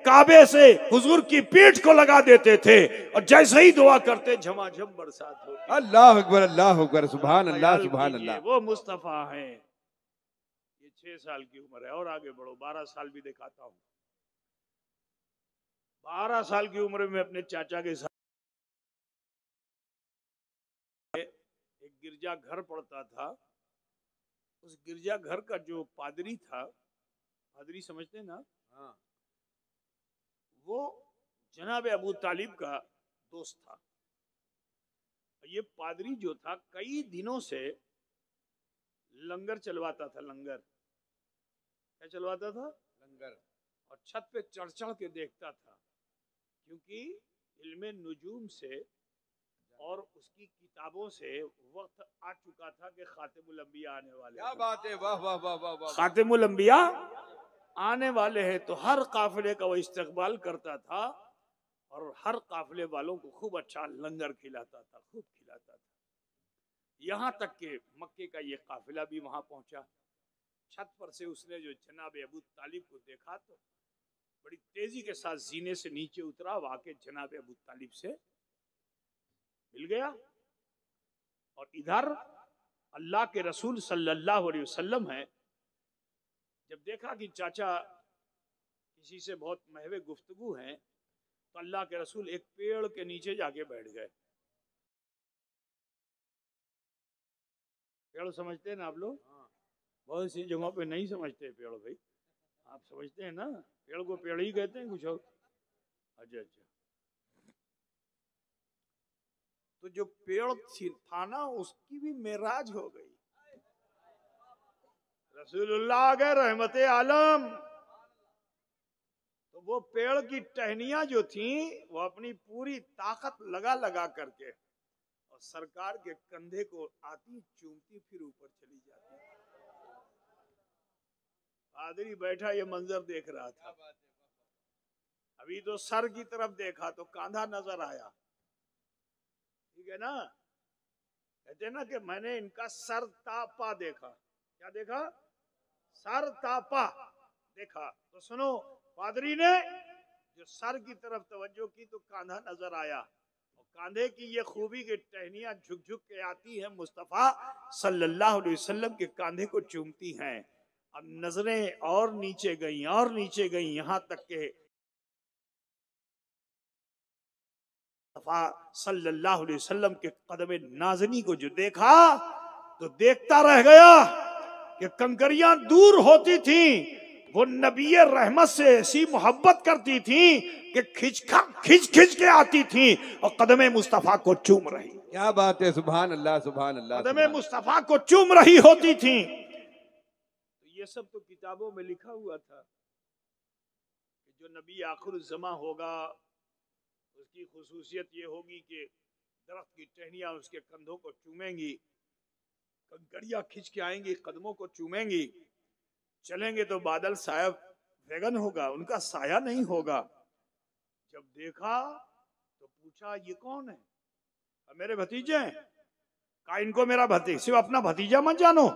काबे से हुजूर की पीठ को लगा देते थे, और जैसे ही दुआ करते झमाझम बरसात होती। अल्लाह अकबर, अल्लाह अकबर, सुभान अल्लाह, सुभान अल्लाह। वो मुस्तफा है। ये 6 साल की उम्र है, और आगे बढ़ो, 12 साल भी दिखाता हूँ। 12 साल की उम्र में अपने चाचा के साथ एक गिरजा घर पड़ता था। उस गिरजा घर का जो पादरी था, पादरी समझते ना? हाँ। वो जनाब अबू तालिब का दोस्त था। ये पादरी जो था कई दिनों से लंगर चलवाता था। लंगर क्या चलवाता था? लंगर। और छत पे चढ़ चढ़ के देखता था, क्योंकि इल्मे नुजूम से और उसकी किताबों से वक्त आ चुका था कि खातिमुल अंबिया आने वाले। क्या बात है, वाह वाह वाह वाह वाह। खातिमुल अंबिया आने वाले हैं, तो हर काफिले का वो इस्तकबाल करता था और हर काफिले वालों को खूब अच्छा लंगर खिलाता था, खूब खिलाता था। यहाँ तक के मक्के का ये काफिला भी वहां पहुंचा। छत पर से उसने जो जनाब अबू तालिब को देखा तो बड़ी तेजी के साथ जीने से नीचे उतरा, वाके जनाब अबू तालिब से मिल गया। और इधर अल्लाह के रसूल सल्लल्लाहु अलैहि वसल्लम है, जब देखा कि चाचा किसी से बहुत महवे गुफ्तगू हैं, तो अल्लाह के रसूल एक पेड़ के नीचे जाके बैठ गए। पेड़ समझते हैं ना आप लोग? बहुत सी जगहों पे नहीं समझते पेड़ भाई, आप समझते हैं ना? पेड़ को पेड़ ही कहते हैं, कुछ और। अच्छा अच्छा। तो जो पेड़ था ना, उसकी भी मेराज हो गई। रसूलुल्लाह आ गए रहमत आलम। तो वो पेड़ की टहनियां जो थी, वो अपनी पूरी ताकत लगा लगा करके और सरकार के कंधे को आती चूमती फिर ऊपर चली जाती। पादरी बैठा ये मंजर देख रहा था। अभी तो सर की तरफ देखा तो कांधा नजर आया, ठीक है ना? कहते ना कि मैंने इनका सर तापा देखा। क्या देखा? सर तापा देखा। तो सुनो, पादरी ने जो सर की तरफ तवज्जो की तो कांधा नजर आया, और कांधे की ये खूबी कि टहनियां झुक झुक के आती है, मुस्तफा सल्लल्लाहु अलैहि वसल्लम के कांधे को चूमती हैं। अब नजरें और नीचे गई और नीचे गई, यहां तक के मुस्तफा सल्लल्लाहु अलैहि वसल्लम के कदमे नाज़नी को जो देखा तो देखता रह गया कि कंकरियां दूर होती थी, वो नबी रहमत से ऐसी मोहब्बत करती थी कि खिंच खिंच के आती थी और कदमे मुस्तफा को चूम रही। क्या बात है, सुभान अल्लाह सुभान अल्लाह। कदमे मुस्तफा को चूम रही होती थी। तो ये सब तो किताबों में लिखा हुआ था कि जो नबी आखिर ज़मा होगा उसकी खुसूसियत ये होगी कि दरख्त की टहनियां उसके कंधों को चूमेंगी, कंकड़ियां खिंच के आएंगी, कदमों को चूमेंगी। चलेंगे तो बादल साया वैगन होगा, उनका साया नहीं होगा। जब देखा तो पूछा ये कौन है? मेरे भतीजे हैं। कहा इनको मेरा भतीजा, सिर्फ अपना भतीजा मत जानो,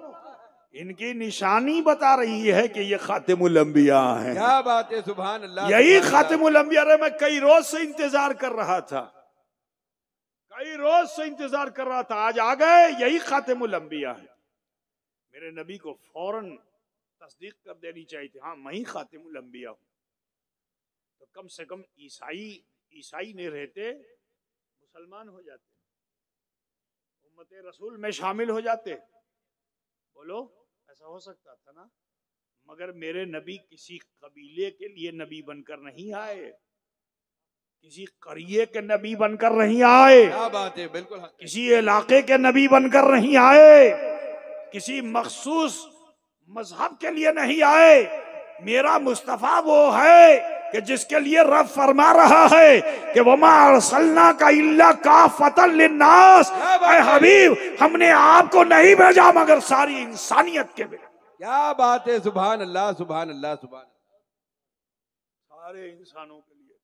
इनकी निशानी बता रही है कि ये खातिमुल अंबिया है। क्या बात है, सुभान अल्लाह। यही खातिमुल अंबिया है। मैं कई रोज से इंतजार कर रहा था, कई रोज से इंतजार कर रहा था, आज आ गए, यही खातिमुल अंबिया है। मेरे नबी को फौरन तस्दीक कर देनी चाहिए थी, हाँ मैं ही खातिमुल अंबिया हूं। तो कम से कम ईसाई नहीं रहते, मुसलमान हो जाते, उम्मत रसूल में शामिल हो जाते। बोलो, ऐसा हो सकता था ना? मगर मेरे नबी किसी कबीले के लिए नबी बनकर नहीं आए, किसी करिए के नबी बनकर नहीं आए। क्या बात है, बिल्कुल। किसी इलाके के नबी बनकर नहीं आए, किसी मखसूस मजहब के लिए नहीं आए। मेरा मुस्तफा वो है कि जिसके लिए रब फरमा रहा है कि वमा अरसलना का इल्ला काफतन लिन्नास। ऐ हबीब, हमने आपको नहीं भेजा मगर सारी इंसानियत के लिए। क्या बात है, सुभान अल्लाह सुभान अल्लाह सुभान। सारे इंसानों के लिए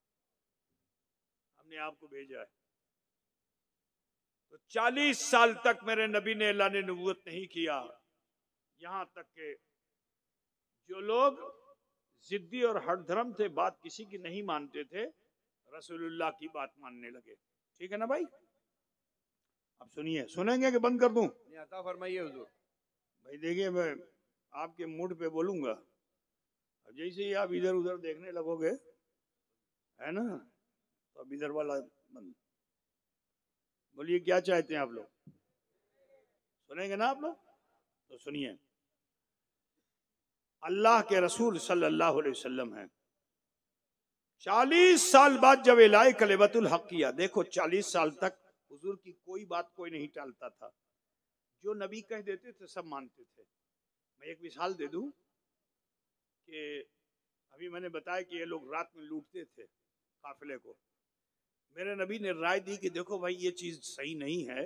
हमने आपको भेजा है। तो 40 साल तक मेरे नबी ने अल्लाह ने नबूवत नहीं किया। यहां तक के जो लोग जिद्दी और हठधर्म थे, बात किसी की नहीं मानते थे, रसूलुल्लाह की बात मानने लगे। ठीक है ना भाई? अब सुनिए, सुनेंगे कि बंद कर दूं? अता फरमाइए हुजूर। भाई देखिए, मैं आपके मूड पे बोलूंगा, अब जैसे ही आप इधर उधर देखने लगोगे, है ना, तो अब इधर वाला बंद। बोलिए क्या चाहते हैं आप लोग? सुनेंगे ना आप लोग? तो सुनिए, अल्लाह के रसूल सल्लल्लाहु अलैहि वसल्लम है। 40 साल बाद जब इलाए कलिमतुल हक किया, देखो 40 साल तक हुजूर की कोई बात कोई नहीं टालता था, जो नबी कह देते थे सब मानते थे। मैं एक मिसाल दे दूं कि अभी मैंने बताया कि ये लोग रात में लूटते थे काफिले को। मेरे नबी ने राय दी कि देखो भाई ये चीज सही नहीं है।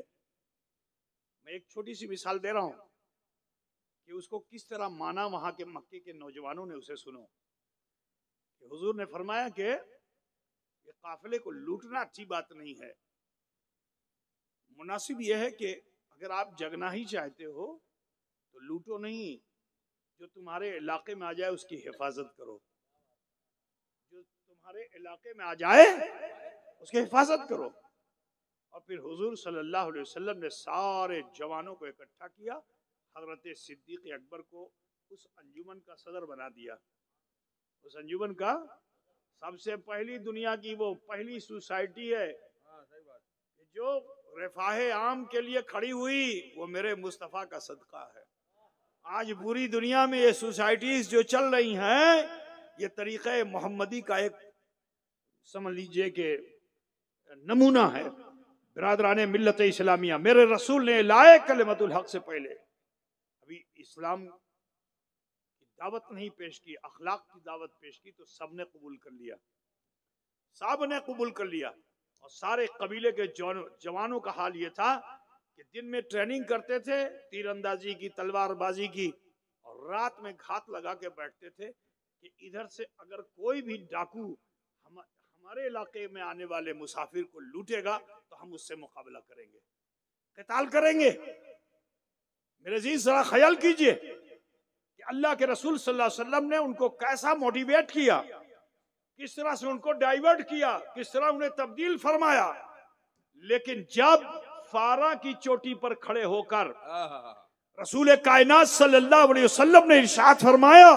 मैं एक छोटी सी मिसाल दे रहा हूं कि उसको किस तरह माना वहां के मक्के के नौजवानों ने। उसे सुनो कि हुजूर ने फरमाया कि ये काफिले को लूटना अच्छी बात नहीं है। मुनासिब यह है कि अगर आप जगना ही चाहते हो तो लूटो नहीं, जो तुम्हारे इलाके में आ जाए उसकी हिफाजत करो। जो तुम्हारे इलाके में आ जाए उसकी हिफाजत करो। और फिर हुजूर सल्लल्लाहु अलैहि वसल्लम ने सारे जवानों को इकट्ठा किया, हजरत सिद्दीक अकबर को उस अंजुमन का सदर बना दिया। उस अंजुमन का सबसे पहली दुनिया की वो पहली सोसाइटी है जो रिफाहे आम के लिए खड़ी हुई, वो मेरे मुस्तफ़ा का सदका है। आज पूरी दुनिया में ये सोसाइटीज जो चल रही हैं, ये तरीक़े मोहम्मदी का एक समझ लीजिए कि नमूना है। बिरादराने मिल्लत इस्लामिया, मेरे रसूल ने लाए कलिमतुल हक से पहले अभी इस्लाम की दावत नहीं पेश की, अखलाक की दावत पेश की, तो सबने कबूल कर लिया, सब ने कबूल कर लिया। और सारे कबीले के जवानों का हाल ये था कि दिन में ट्रेनिंग करते थे तीरंदाजी की, तलवारबाजी की, और रात में घात लगा के बैठते थे कि इधर से अगर कोई भी डाकू हमारे इलाके में आने वाले मुसाफिर को लूटेगा तो हम उससे मुकाबला करेंगे, क़िताल करेंगे। मेरे अजीज जरा ख्याल कीजिए कि अल्लाह के रसूल सल्लल्लाहु अलैहि वसल्लम ने उनको कैसा मोटिवेट किया, किस तरह से उनको डाइवर्ट किया, किस तरह उन्हें तब्दील फरमाया। लेकिन जब फारा की चोटी पर खड़े होकर रसूल कायनात सल्लल्लाहु अलैहि वसल्लम ने इरशाद फरमाया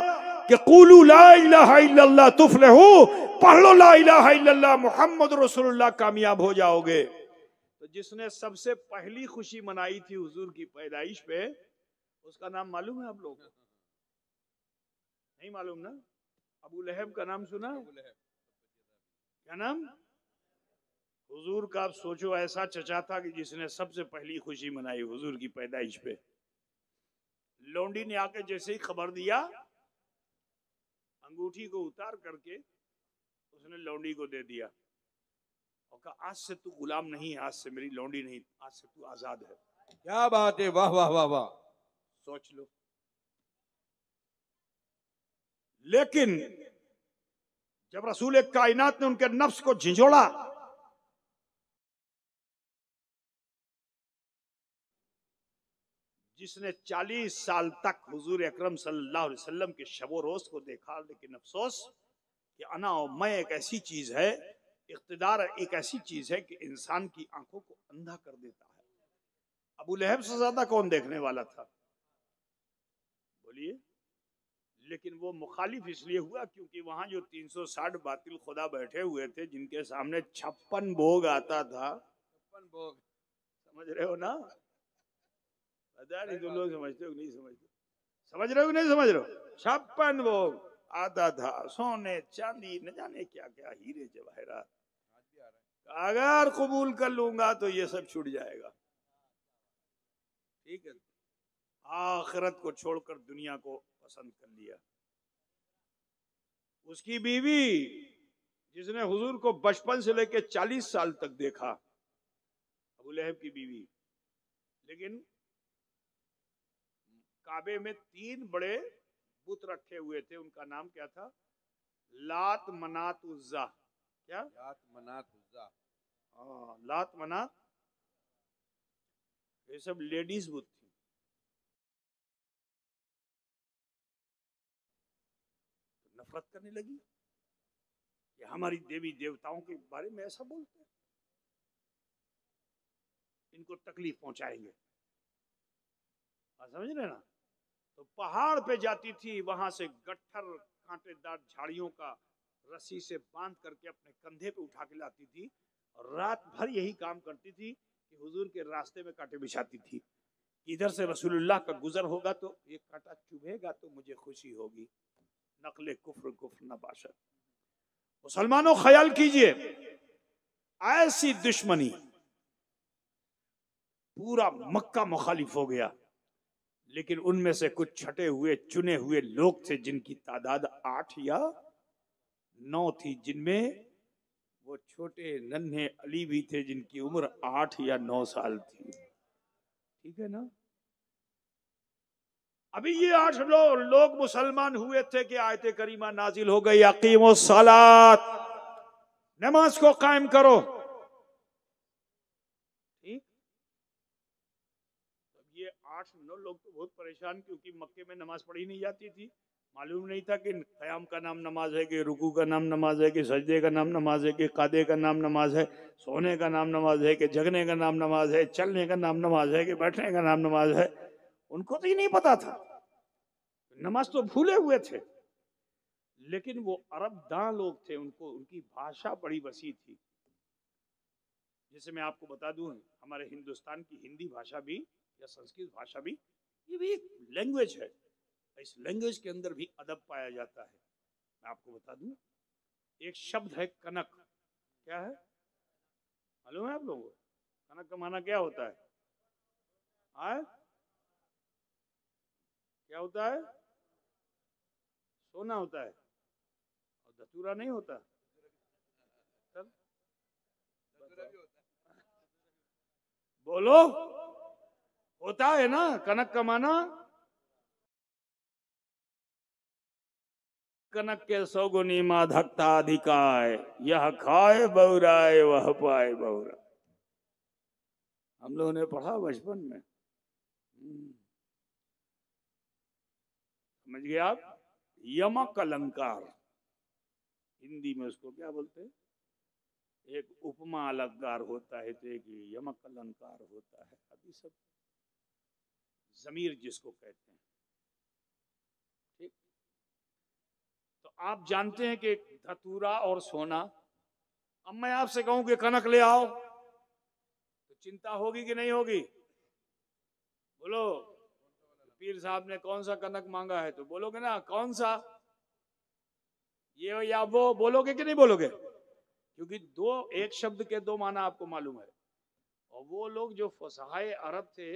कि क़ूलू ला इलाहा इल्लल्लाह तुफ़्लिहू, पढ़ लो ला इलाहा इल्लल्लाह मुहम्मद रसूलुल्लाह, कामयाब हो जाओगे। तो जिसने सबसे पहली खुशी मनाई थी हुजूर की पैदाइश पे, उसका नाम मालूम है आप लोग? नहीं मालूम ना? अबू लहब का नाम सुना? क्या नाम? हुजूर का। आप सोचो, ऐसा चचा था कि जिसने सबसे पहली खुशी मनाई हुजूर की पैदाइश पे। लौंडी ने आके जैसे ही खबर दिया, अंगूठी को उतार करके उसने लौंडी को दे दिया और कहा, आज से तू गुलाम नहीं है, आज से मेरी लौंडी नहीं, आज से तू आजाद है। क्या बात है, वाह वाह वाह वाह। सोच लो। लेकिन जब रसूल कायनात ने उनके नफ्स को झिंझोड़ा, जिसने 40 साल तक हुजूर अकरम सल्लल्लाहु अलैहि वसल्लम के शबो रोज को देखा, लेकिन अफसोस कि अना और मैं एक ऐसी चीज है, इख्तिदार एक ऐसी चीज है कि इंसान की आंखों को अंधा कर देता है। अबू लहब से ज्यादा कौन देखने वाला था? बोलिए। लेकिन वो मुखालिफ इसलिए हुआ क्योंकि वहां जो 360 बातिल खुदा बैठे हुए थे, जिनके सामने 56 भोग आता था। 56 भोग, समझ रहे हो ना? पता नहीं तुम लोग समझते हो नहीं समझते? समझ रहे हो नहीं समझ रहे हो? 56 भोग आता था, सोने चांदी न जाने क्या क्या, हीरे जवाहरात। अगर कबूल कर लूंगा तो ये सब छूट जाएगा। ठीक है, आखिरत को छोड़कर दुनिया को पसंद कर लिया। उसकी बीवी, जिसने हुजूर को बचपन से लेकर 40 साल तक देखा, अबू लहब की बीवी, लेकिन काबे में 3 बड़े बुत रखे हुए थे। उनका नाम क्या था? लात, मनात, उज्जा। क्या? लात, मनात, उज्जा। हाँ, लात, मनात, ये सब लेडीज बुत थी। तो नफरत करने लगी कि हमारी देवी देवताओं के बारे में ऐसा बोलते हैं, इनको तकलीफ पहुंचाएंगे। समझ रहे ना? तो पहाड़ पे जाती थी, वहां से गट्ठर कांटेदार झाड़ियों का रस्सी से बांध करके अपने कंधे पे उठा के लाती थी, और रात भर यही काम करती थी कि हुजूर के रास्ते में कांटे बिछाती थी। इधर से रसूलुल्लाह का गुजर होगा तो ये कांटा चुभेगा तो मुझे खुशी होगी। नकले कुफ्र कुफ्र नबाशत। मुसलमानों ख्याल कीजिए, ऐसी दुश्मनी, पूरा मक्का मुखालिफ हो गया, लेकिन उनमें से कुछ छटे हुए चुने हुए लोग थे जिनकी तादाद 8 या 9 थी, जिनमें वो छोटे नन्हे अली भी थे जिनकी उम्र 8 या 9 साल थी। ठीक है ना? अभी ये 8 लोग मुसलमान हुए थे कि आयत करीमा नाजिल हो गई, अकीमुस सलात, नमाज को कायम करो। ठीक, ये 8-9 लोग तो बहुत परेशान, क्योंकि मक्के में नमाज पढ़ी नहीं जाती थी। मालूम नहीं था कि क़याम का नाम नमाज है, कि रुकू का नाम नमाज है, कि सजदे का नाम नमाज है, कि कादे का नाम नमाज है, सोने का नाम नमाज है, कि जगने का नाम नमाज है, चलने का नाम नमाज है, कि बैठने का नाम नमाज है। उनको तो ये नहीं पता था, नमाज तो भूले हुए थे। लेकिन वो अरब दां लोग थे, उनको उनकी भाषा बड़ी वसी थी। जैसे मैं आपको बता दूं, हमारे हिंदुस्तान की हिंदी भाषा भी या संस्कृत भाषा भी, ये भी एक लैंग्वेज है। इस लैंग्वेज के अंदर भी अदब पाया जाता है। मैं आपको बता दूं, एक शब्द है कनक। क्या है मालूम है आप लोगों को? कनक का माना क्या होता है? क्या होता है? सोना होता है, और धतूरा नहीं होता। तब बोलो, होता है ना कनक का माना? कनक के सौगुनी माधकता अधिकाय, यह खाए बहुराए वह पाए बहुरा। हम लोगों ने पढ़ा बचपन में, समझ गए आप? यमक अलंकार, हिंदी में उसको क्या बोलते हैं? एक उपमा अलंकार होता है, तो एक यमक अलंकार होता है। अभी सब जमीर जिसको कहते हैं, ठीक। तो आप जानते हैं कि धतूरा और सोना, अब मैं आपसे कहूं कि कनक ले आओ, तो चिंता होगी कि नहीं होगी? बोलो, पीर साहब ने कौन सा कनक मांगा है, तो बोलोगे ना कौन सा, ये या वो, बोलोगे कि नहीं बोलोगे? क्योंकि एक शब्द के दो माना आपको मालूम है। और वो लोग जो फसाहे अरब थे,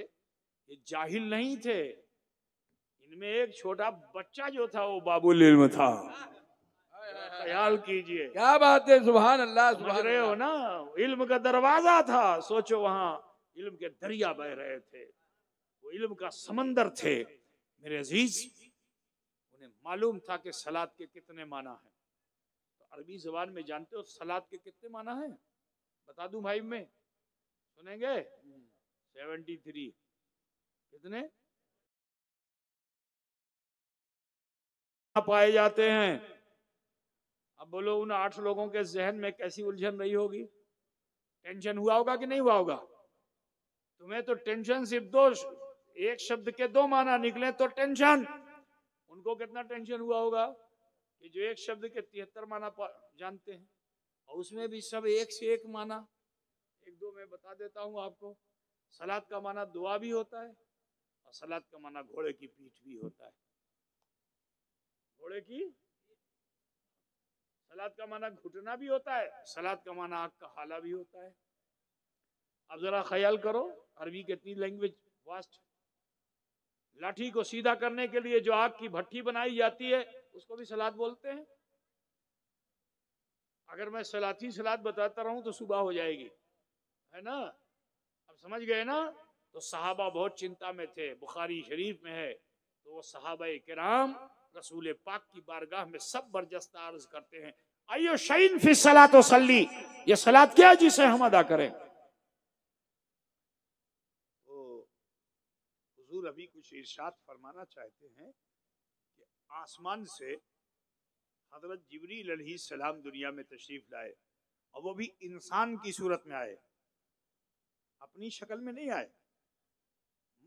ये जाहिल नहीं थे। इनमें एक छोटा बच्चा जो था वो बाबुल इल्म था। ख्याल कीजिए, क्या बात है, सुभान अल्लाह, समझ रहे हो ना? इल्म का दरवाजा था, सोचो वहां इल्म के दरिया बह रहे थे, वो इल्म का समंदर थे। मेरे अजीज, उन्हें मालूम था कि सलात के कितने माना है। तो अरबी जबान में जानते हो सलात के कितने माना है? बता दूं भाई, में सुनेंगे? 73। कितने पाए जाते हैं? अब बोलो, उन 8 लोगों के जहन में कैसी उलझन रही होगी? टेंशन हुआ होगा कि नहीं हुआ होगा? तुम्हें तो टेंशन सिर्फ एक शब्द के 2 माना निकले तो टेंशन। उनको कितना टेंशन हुआ होगा कि जो एक शब्द के 73 माना जानते हैं, और उसमें भी सब एक से एक माना। एक दो मैं बता देता हूं आपको। सलात का माना दुआ भी होता है, और सलात का माना घोड़े की पीठ भी होता है। घोड़े की सलात का माना घुटना भी होता है, सलात का माना आग का हाला भी होता है। अब जरा ख्याल करो, अरबी कितनी लैंग्वेज वास्ट। लाठी को सीधा करने के लिए जो आग की भट्टी बनाई जाती है, उसको भी सलात बोलते हैं। अगर मैं सलाती सलात बताता रहूं तो सुबह हो जाएगी, है ना? अब समझ गए ना? तो सहाबा बहुत चिंता में थे। बुखारी शरीफ में है, तो वो सहाबा किराम रसूल पाक की बारगाह में सब बरजस्ता अर्ज करते हैं, आइयो शईन फी सलात सल्ली, ये सलात क्या जिसे हम अदा करें। तो हुजूर अभी कुछ इरशाद फरमाना चाहते हैं कि आसमान से हजरत जिब्रील अलैहिस्सलाम दुनिया में तशरीफ लाए, और वो भी इंसान की सूरत में आए। अपनी शक्ल में नहीं आए,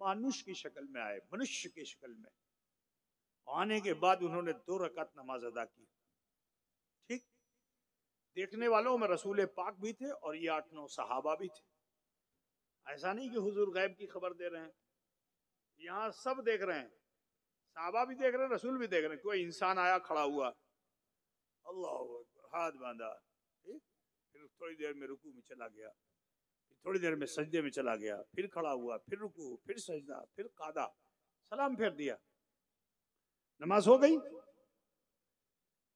मानुष की शक्ल में आए, मनुष्य की शक्ल में। आने के बाद उन्होंने 2 रकात नमाज अदा की। ठीक, देखने वालों में रसूल पाक भी थे और ये 8-9 सहाबा भी थे। ऐसा नहीं कि हुजूर गैब की खबर दे रहे हैं, यहाँ सब देख रहे हैं, सहाबा भी देख रहे हैं, रसूल भी देख रहे हैं। कोई इंसान आया, खड़ा हुआ, अल्लाह अकबर, हाथ बांधा, ठीक, फिर थोड़ी देर में रुकू में चला गया, थोड़ी देर में सजदे में चला गया, फिर खड़ा हुआ, फिर रुकू, फिर सजदा, फिर कादा, सलाम फेर दिया, नमाज हो गई।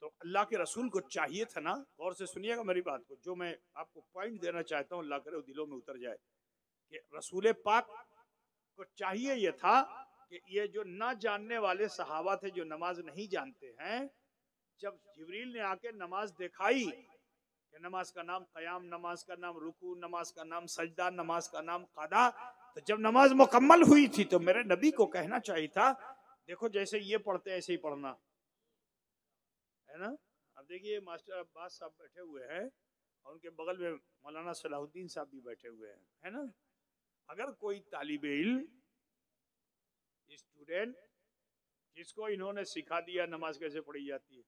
तो अल्लाह के रसूल को चाहिए था ना, गौर से सुनिएगा मेरी बात को, जो मैं आपको पॉइंट देना चाहता हूँ, अल्लाह करे वो दिलों में उतर जाए, कि रसूल पाक को चाहिए ये था कि ये जो ना जानने वाले सहाबा थे, जो नमाज नहीं जानते हैं, जब जिब्रील ने आके नमाज दिखाई कि नमाज का नाम क़याम, नमाज का नाम रुकू, नमाज का नाम सजदा, नमाज का नाम क़दा, तो जब नमाज मुकम्मल हुई थी तो मेरे नबी को कहना चाहिए था, देखो जैसे ये पढ़ते हैं ऐसे ही पढ़ना है ना। अब देखिए मास्टर अब्बास साहब बैठे हुए हैं और उनके बगल में मौलाना सलाहुद्दीन साहब भी बैठे हुए हैं, है ना। अगर कोई तालिब इल्म स्टूडेंट जिसको इन्होंने सिखा दिया नमाज कैसे पढ़ी जाती है,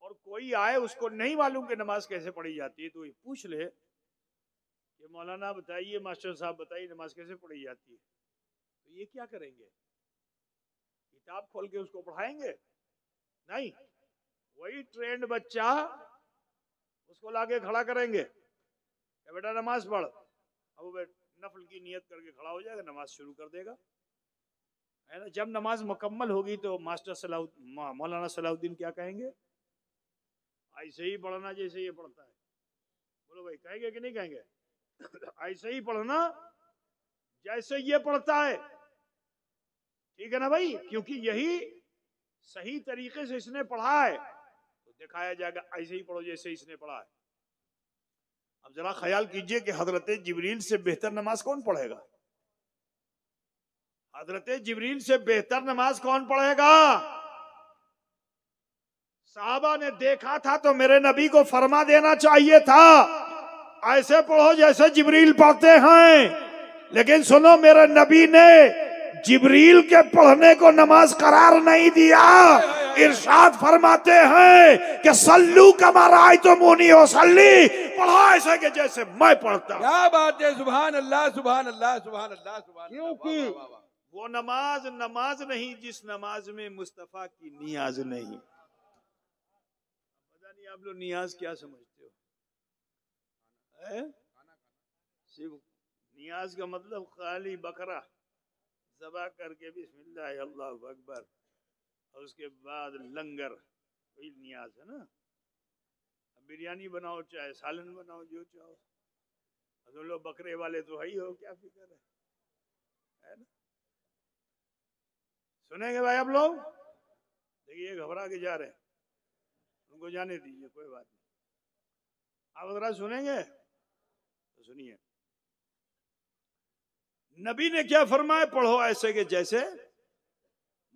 और कोई आए उसको नहीं मालूम कि नमाज कैसे पढ़ी जाती है, तो ये पूछ ले कि मौलाना बताइए, मास्टर साहब बताइए नमाज कैसे पढ़ी जाती है, तो ये क्या करेंगे? किताब खोल के उसको पढ़ाएंगे? नहीं, वही ट्रेंड बच्चा उसको लाके खड़ा करेंगे कि बेटा नमाज पढ़। अब वो नफल की नियत करके खड़ा हो जाएगा, नमाज शुरू कर देगा, है ना। जब नमाज मुकम्मल होगी तो मास्टर मौलाना सलाहुद्दीन क्या कहेंगे? ऐसे ही पढ़ना जैसे ये पढ़ता है। बोलो भाई, कहेंगे कि नहीं कहेंगे? ऐसे ही पढ़ना जैसे ये पढ़ता है, ठीक है ना भाई, क्योंकि यही सही तरीके से इसने पढ़ा है, तो दिखाया जाएगा ऐसे ही पढ़ो जैसे इसने पढ़ा है। अब जरा ख्याल कीजिए कि हजरत जिब्रील से बेहतर नमाज कौन पढ़ेगा? हजरत जिब्रील से बेहतर नमाज कौन पढ़ेगा? साहबा ने देखा था तो मेरे नबी को फरमा देना चाहिए था, ऐसे पढ़ो जैसे जिब्रील पढ़ते हैं। लेकिन सुनो, मेरे नबी ने जिब्रील के पढ़ने को नमाज करार नहीं दिया। इरशाद फरमाते हैं कि सल्लू कमा राअयतुमूनी उसल्ली, पढ़ो ऐसे कि जैसे मैं पढ़ता हूं। क्या बात है, सुभान अल्लाह सुभान अल्लाह सुभान अल्लाह सुभान। क्योंकि वो नमाज नहीं जिस नमाज में मुस्तफा की नियाज नहीं। पता नहीं आप लोग नियाज क्या समझते हो? सिर्फ नियाज का मतलब खाली बकरा ज़बा करके बिस्मिल्लाह अल्लाहु अकबर और उसके बाद लंगर, वही नियाज है ना। बिरयानी बनाओ चाहे सालन बनाओ, जो चाहो। तुम लोग बकरे वाले तो है ही हो, क्या फिक्र है ना। सुनेंगे भाई आप लोग? देखिए घबरा के जा रहे हैं, उनको जाने दीजिए, कोई बात नहीं। आप अगर सुनेंगे तो सुनिए, नबी ने क्या फरमाया? पढ़ो ऐसे के जैसे।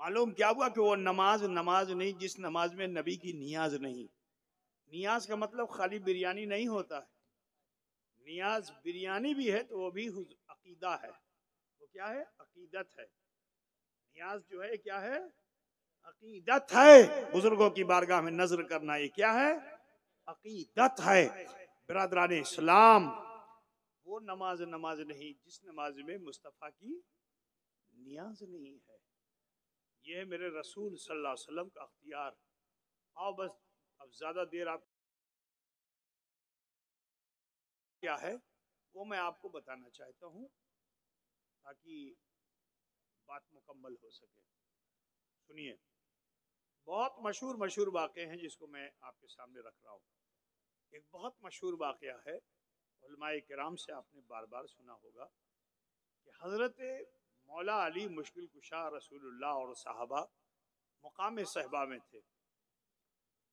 मालूम क्या हुआ कि वो नमाज नहीं जिस नमाज में नबी की नियाज नहीं। नियाज का मतलब खाली बिरयानी नहीं होता है। नियाज बिरयानी भी है तो वो भी अकीदा है। वो क्या है? अकीदत है। नियाज जो है क्या है? अकीदत है। बुजुर्गों की बारगाह में नजर करना, ये क्या है? अकीदत है। बिरादरान इस्लाम, वो नमाज नहीं जिस नमाज में मुस्तफ़ा की नियाज नहीं है। ये है मेरे रसूल सल्लल्लाहु अलैहि वसल्लम का अख्तियार। आओ बस, अब ज्यादा देर आप क्या है वो मैं आपको बताना चाहता हूँ ताकि बात मुकम्मल हो सके। सुनिए, बहुत मशहूर वाक़े हैं जिसको मैं आपके सामने रख रहा हूँ। एक बहुत मशहूर वाक़या है, उलमाए किराम से आपने बार बार सुना होगा कि हज़रत मौला अली मुश्किल कुशा रसूलुल्लाह और साहबा मुकाम सहबा में थे,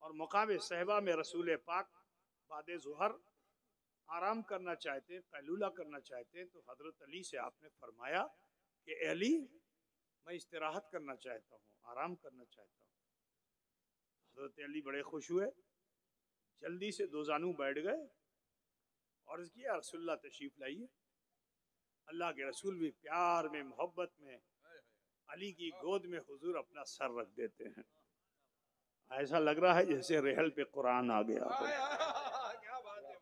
और मुकाम सहबा में रसूल पाक बाद ज़ुहर आराम करना चाहते हैं, कैलूला करना चाहते हैं। तो हज़रत अली से आपने फरमाया कि अली, मैं इस्तिराहत करना चाहता हूँ, आराम करना चाहता हूँ। हज़रत अली बड़े खुश हुए, जल्दी से दो जानू बैठ गए और इसकी रसूलुल्लाह तशरीफ़ लाइए। अल्लाह के रसूल भी प्यार में, मोहब्बत में अली की गोद में हुजूर अपना सर रख देते हैं। ऐसा लग रहा है जैसे रेहल पे कुरान आ गया हो।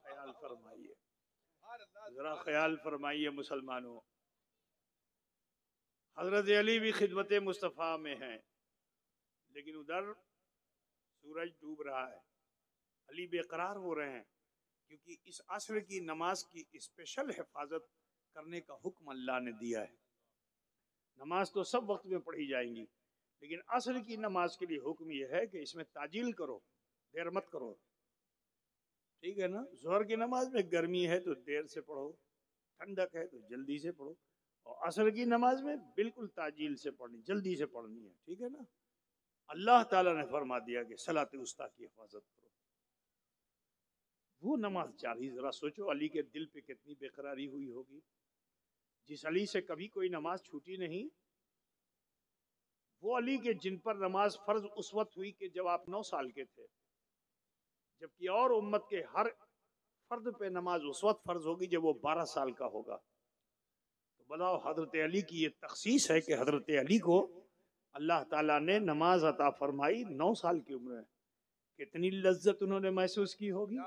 ख्याल फरमाइए, जरा ख्याल फरमाइए मुसलमानों। हजरत अली भी खिदमत मुस्तफ़ा में हैं, लेकिन उधर सूरज डूब रहा है, अली बेकरार हो रहे हैं, क्योंकि इस असर की नमाज की स्पेशल हिफाजत करने का हुक्म अल्लाह ने दिया है। नमाज तो सब वक्त में पढ़ी जाएंगी, लेकिन असर की नमाज के लिए हुक्म यह है कि इसमें ताजील करो, देर मत करो। ठीक है ना। जोहर की नमाज में गर्मी है तो देर से पढ़ो, ठंडक है तो जल्दी से पढ़ो, और असर की नमाज में बिल्कुल ताजील से पढ़नी, जल्दी से पढ़नी है। ठीक है ना। अल्लाह ताला ने फरमा दिया कि सलात उस्ता की हिफाजत करो। वो नमाज जारी, जरा सोचो अली के दिल पे कितनी बेकरारी हुई होगी जिस अली से कभी कोई नमाज छूटी नहीं, वो अली के जिन पर नमाज फर्ज उस वक्त हुई कि जब आप 9 साल के थे, जबकि और उम्मत के हर फर्द पे नमाज उस वक्त फर्ज होगी जब वो 12 साल का होगा। तो बताओ, हजरत अली की ये तखसीस है कि हजरत अली को अल्लाह ताला ने नमाज अता फरमाई 9 साल की उम्र में। कितनी लज्जत उन्होंने महसूस की होगी।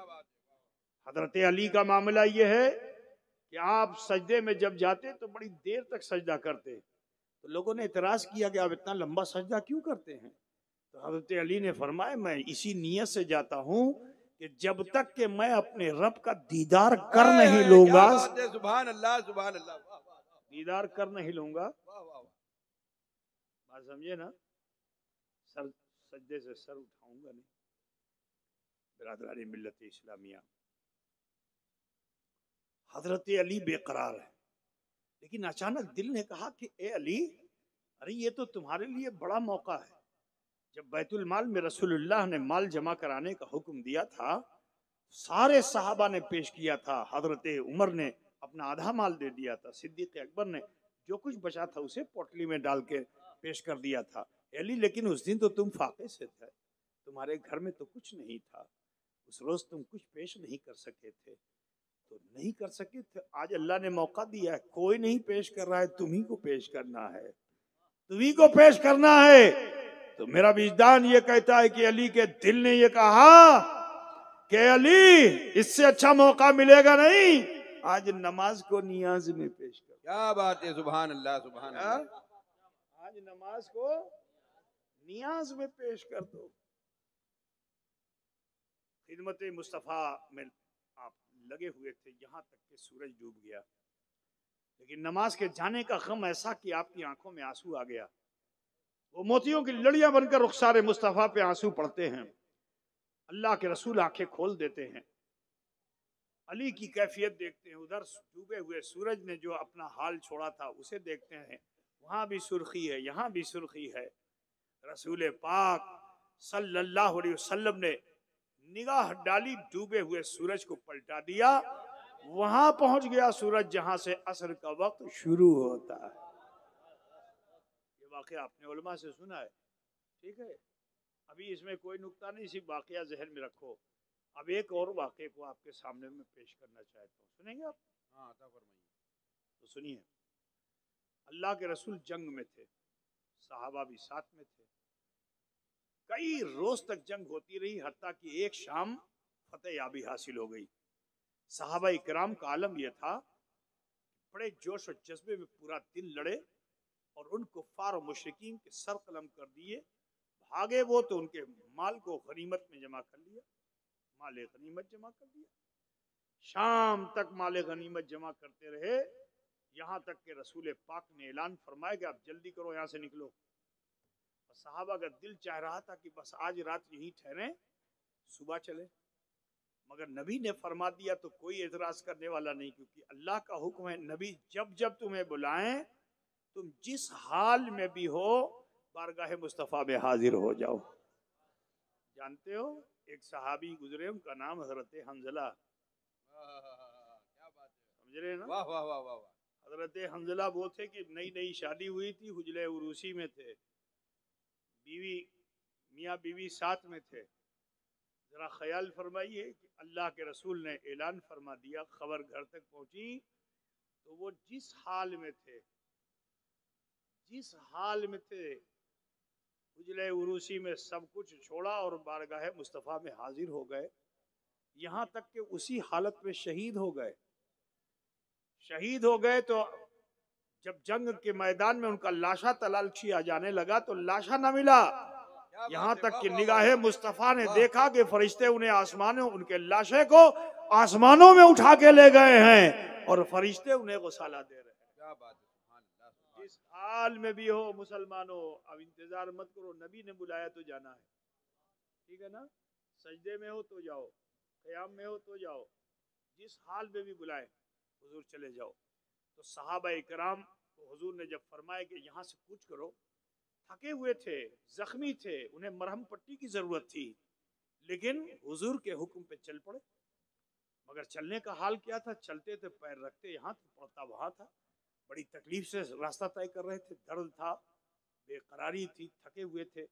हजरत अली का मामला ये है कि आप सजदे में जब जाते तो बड़ी देर तक सजदा करते, तो लोगों ने इतराज किया कि आप इतना लंबा सजदा क्यों करते हैं। तो हजरत अली ने फरमाया, मैं इसी नीयत से जाता हूँ कि जब तक कि मैं अपने रब का दीदार कर नहीं लूंगा, सुभान अल्लाह, सुभान अल्लाह, दीदार कर नहीं लूंगा, बात समझे ना, सर सजदे से सर उठाऊंगा नहीं। बिरादरानी मिल्लत इस्लामिया, हजरत अली बेकरार है, लेकिन अचानक दिल ने कहा कि ए अली, अरे ये तो तुम्हारे लिए बड़ा मौका है। जब बैतुल माल में रसूलुल्लाह ने माल जमा कराने का हुक्म दिया था, सारे सहाबा ने पेश किया था। हजरत उमर ने अपना आधा माल दे दिया था, सिद्दीक अकबर ने जो कुछ बचा था उसे पोटली में डाल के पेश कर दिया था। अली, लेकिन उस दिन तो तुम फाके से थे, तुम्हारे घर में तो कुछ नहीं था, उस रोज तुम कुछ पेश नहीं कर सके थे, तो नहीं कर सके थे। आज अल्लाह ने मौका दिया है, कोई नहीं पेश कर रहा है, तुम्ही को पेश करना है, तुम्ही को पेश करना है। तो मेरा विजदान ये कहता है कि अली के दिल ने ये कहा कि अली, इससे अच्छा मौका मिलेगा नहीं, आज नमाज को नियाज में पेश कर। क्या बात है, सुभान अल्लाह, सुभान अल्लाह। आज नमाज को नियाज में पेश कर दो। खिदमत मुस्तफ़ा में आप लगे हुए थे यहाँ तक कि सूरज डूब गया, लेकिन नमाज के जाने का गम ऐसा कि आपकी आंखों में आंसू आ गया। वो मोतियों की लड़ियां बनकर रुखसारे मुस्तफ़ा पे आंसू पड़ते हैं। अल्लाह के रसूल आंखें खोल देते हैं, अली की कैफियत देखते हैं। उधर डूबे हुए सूरज ने जो अपना हाल छोड़ा था उसे देखते हैं, वहां भी सुर्खी है, यहाँ भी सुर्खी है। रसूल पाक सल्लल्लाहु अलैहि वसल्लम ने निगाह डाली, डूबे हुए सूरज को पलटा दिया, वहां पहुंच गया सूरज जहां से असर का वक्त शुरू होता है। ये वाकया आपने उलमा से सुना है, ठीक है। अभी इसमें कोई नुक्ता नहीं, सिर्फ वाकया जहन में रखो। अब एक और वाकये को आपके सामने में पेश करना चाहता हूँ, सुनेंगे आप? हाँ, फरमाइए। तो सुनिए, अल्लाह के रसूल जंग में थे, सहाबा भी साथ में थे। कई रोज तक जंग होती रही, हत्ता कि एक शाम फतेह याबी हासिल हो गई। सहाबा इकराम का आलम यह था, बड़े जोश और जज्बे में पूरा दिन लड़े और उन कुफ्फार और मुशरिकीन के सर कलम कर दिए। भागे वो तो उनके माल को गनीमत में जमा कर लिया, माल गनीमत जमा कर दिया। शाम तक माल गनीमत जमा करते रहे, यहाँ तक के रसूल पाक ने ऐलान फरमाया कि आप जल्दी करो, यहाँ से निकलो। और सहाबा का दिल चाह रहा था कि बस आज रात यहीं ठहरें, सुबह चले, मगर नबी ने फरमा दिया तो कोई एतराज करने वाला नहीं, क्योंकि अल्लाह का हुक्म है, नबी जब जब तुम्हें बुलाएं तुम जिस हाल में भी हो बारगाह मुस्तफ़ा में हाजिर हो जाओ। जानते हो, एक सहाबी गुजरे, उनका नाम हजरत हंजला, समझ रहे ना? वाह वाह वाह वाह। हजरत हंजला वो थे कि नई नई शादी हुई थी, हुजले उरूसी में थे, बीवी मियाँ बीवी साथ में थे। जरा ख्याल फरमाइए कि अल्लाह के रसूल ने ऐलान फरमा दिया, खबर घर तक पहुंची तो वो जिस हाल में थे, जिस हाल में थे, उजले उरूसी में सब कुछ छोड़ा और बारगाह मुस्तफ़ा में हाजिर हो गए। यहाँ तक कि उसी हालत में शहीद हो गए। शहीद हो गए तो जब जंग के मैदान में उनका लाशा तलाशी आ जाने लगा तो लाशा न मिला। यहाँ तक कि निगाहे मुस्तफ़ा ने देखा कि फरिश्ते उन्हें आसमानों, उनके लाशे को आसमानों में उठा के ले गए हैं और फरिश्ते उन्हें गुसाला दे रहे हैं। क्या बात है, जिस हाल में भी हो मुसलमानों, अब इंतजार मत करो, नबी ने बुलाया तो जाना है, ठीक है ना? सजदे में हो तो जाओ, क़याम में हो तो जाओ, जिस हाल में भी बुलाए हुजूर चले जाओ। तो सहाबा इकराम को हुजूर ने जब फरमाया कि यहाँ से कूच करो, थके हुए थे, जख्मी थे, उन्हें मरहम पट्टी की जरूरत थी, लेकिन हुजूर के हुक्म पे चल पड़े। मगर चलने का हाल क्या था? चलते थे पैर रखते यहाँ था, पड़ता वहां था। बड़ी तकलीफ से रास्ता तय कर रहे थे, दर्द था, बेकरारी थी, थके हुए थे।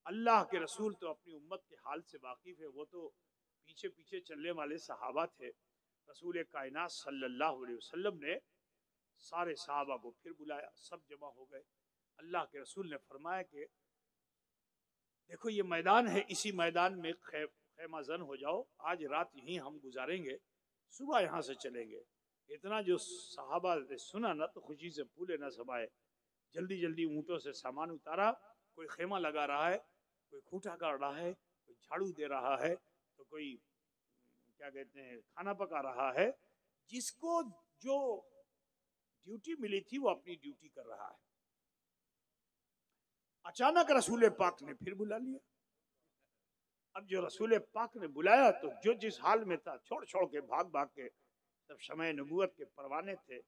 अल्लाह के रसूल तो अपनी उम्मत के हाल से वाकिफ है, वो तो पीछे पीछे चलने वाले सहाबा थे। रसूल कायनात सल्लल्लाहु अलैहि वसल्लम ने सारे सहाबा को फिर बुलाया, सब जमा हो गए। अल्लाह के रसूल ने फरमाया कि देखो ये मैदान है, इसी मैदान में खैमाजन हो जाओ, आज रात यहीं हम गुजारेंगे, सुबह यहाँ से चलेंगे। इतना जो सहाबा ने सुना ना तो खुशी से फूले न समाये। जल्दी जल्दी ऊँटों से सामान उतारा, कोई खेमा लगा रहा है, कोई खूंटा काट रहा है, कोई झाड़ू दे रहा है, तो कोई क्या कहते हैं खाना पका रहा है। जिसको जो ड्यूटी मिली थी वो अपनी ड्यूटी कर रहा है। अचानक रसूल पाक ने फिर बुला लिया। अब जो रसूल पाक ने बुलाया तो जो जिस हाल में था छोड़ छोड़ के भाग भाग के सब समय नबूवत के परवाने थे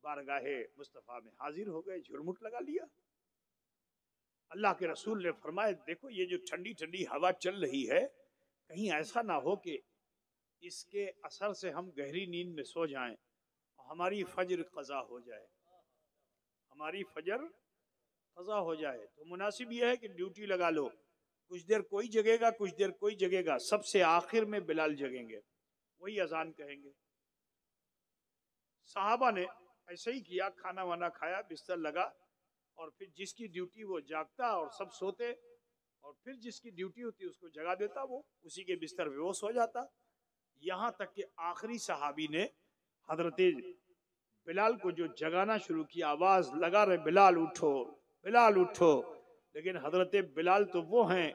बारगाहे मुस्तफ़ा में हाजिर हो गए, झुरमुट लगा लिया। अल्लाह के रसूल ने फरमाया देखो ये जो ठंडी ठंडी हवा चल रही है, कहीं ऐसा ना हो कि इसके असर से हम गहरी नींद में सो जाएं और हमारी फजर कज़ा हो जाए, हमारी फजर कज़ा हो जाए। तो मुनासिब यह है कि ड्यूटी लगा लो, कुछ देर कोई जगेगा, कुछ देर कोई जगेगा, सबसे आखिर में बिलाल जगेंगे, वही अजान कहेंगे। साहबा ने ऐसे ही किया, खाना वाना खाया, बिस्तर लगा और फिर जिसकी ड्यूटी वो जागता और सब सोते, और फिर जिसकी ड्यूटी होती उसको जगा देता, वो उसी के बिस्तर पे वो सो जाता। यहाँ तक कि आखिरी सहाबी ने हजरत बिलाल को जो जगाना शुरू किया, आवाज लगा रहे बिलाल उठो, बिलाल उठो। लेकिन हजरत बिलाल तो वो हैं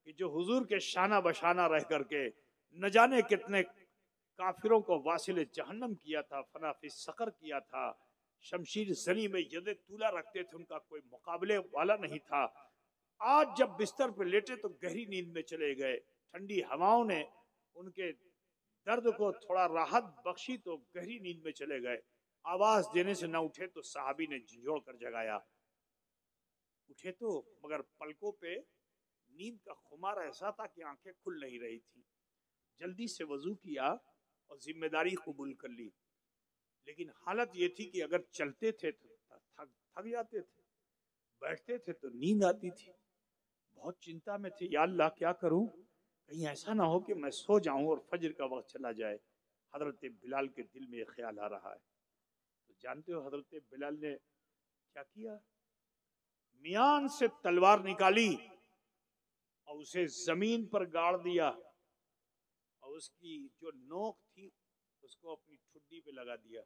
कि जो हुजूर के शाना बशाना रह करके न जाने कितने काफिरों को वासिल जहन्नम किया था, फनाफिस सकर किया था, शमशीर जनी में यदे तूला रखते थे, उनका कोई मुकाबले वाला नहीं था। आज जब बिस्तर पर लेटे तो गहरी नींद में चले गए। ठंडी हवाओं ने उनके दर्द को थोड़ा राहत बख्शी तो गहरी नींद में चले गए। आवाज देने से न उठे तो साहबी ने झिझोड़ कर जगाया। उठे तो मगर पलकों पे नींद का खुमार ऐसा था कि आंखें खुल नहीं रही थी। जल्दी से वजू किया और जिम्मेदारी कबूल कर ली। लेकिन हालत ये थी कि अगर चलते थे तो थक जाते थे, बैठते थे तो नींद आती थी। बहुत चिंता में थे, या अल्लाह क्या करूं, कहीं ऐसा ना हो कि मैं सो जाऊं और फजर का वक्त चला जाए। हजरत बिलाल के दिल में ख्याल आ रहा है। तो जानते हो हजरत बिलाल ने क्या किया? मियान से तलवार निकाली और उसे जमीन पर गाड़ दिया और उसकी जो नोक थी उसको अपनी ठुड्डी पे लगा दिया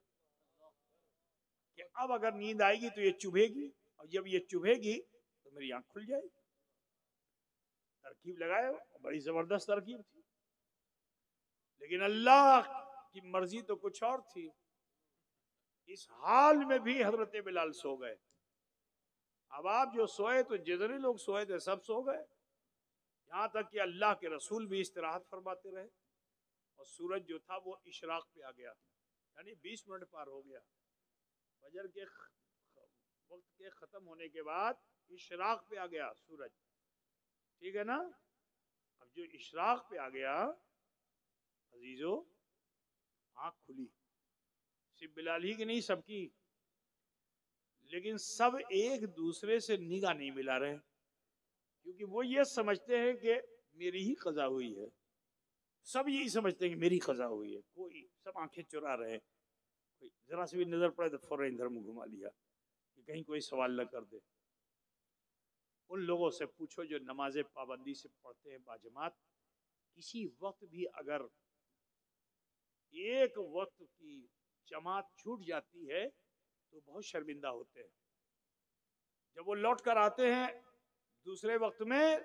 कि अब अगर नींद आएगी तो ये चुभेगी, और जब ये चुभेगी तो मेरी आंख खुल जाएगी। तरकीब लगाए, बड़ी जबरदस्त तरकीब थी। लेकिन अल्लाह की मर्जी तो कुछ और थी। इस हाल में भी हजरत बिलाल सो गए। अब आप जो सोए तो जितने लोग सोए थे सब सो गए, यहां तक कि अल्लाह के रसूल भी इस्तराहत फरमाते रहे। और सूरज जो था वो इशराक पे आ गया, यानी 20 मिनट पार हो गया। फजर के वक्त के खत्म होने के बाद इशराक पे आ गया सूरज, ठीक है ना। अब जो इशराक पे आ गया अजीजो, आंख खुली, सिर्फ बिलाल ही की नहीं सबकी। लेकिन सब एक दूसरे से निगाह नहीं मिला रहे, क्योंकि वो ये समझते हैं कि मेरी ही कज़ा हुई है। सब यही समझते हैं कि मेरी कज़ा हुई है। कोई सब आंखें चुरा रहे, कोई जरा से भी नजर पड़े तो फौरन इधर मुंह घुमा लिया कि कहीं कोई सवाल न कर दे। उन लोगों से पूछो जो नमाज पाबंदी से पढ़ते हैं बाजमात, किसी वक्त भी अगर एक वक्त की जमात छूट जाती है तो बहुत शर्मिंदा होते हैं। जब वो लौट कर आते हैं दूसरे वक्त में,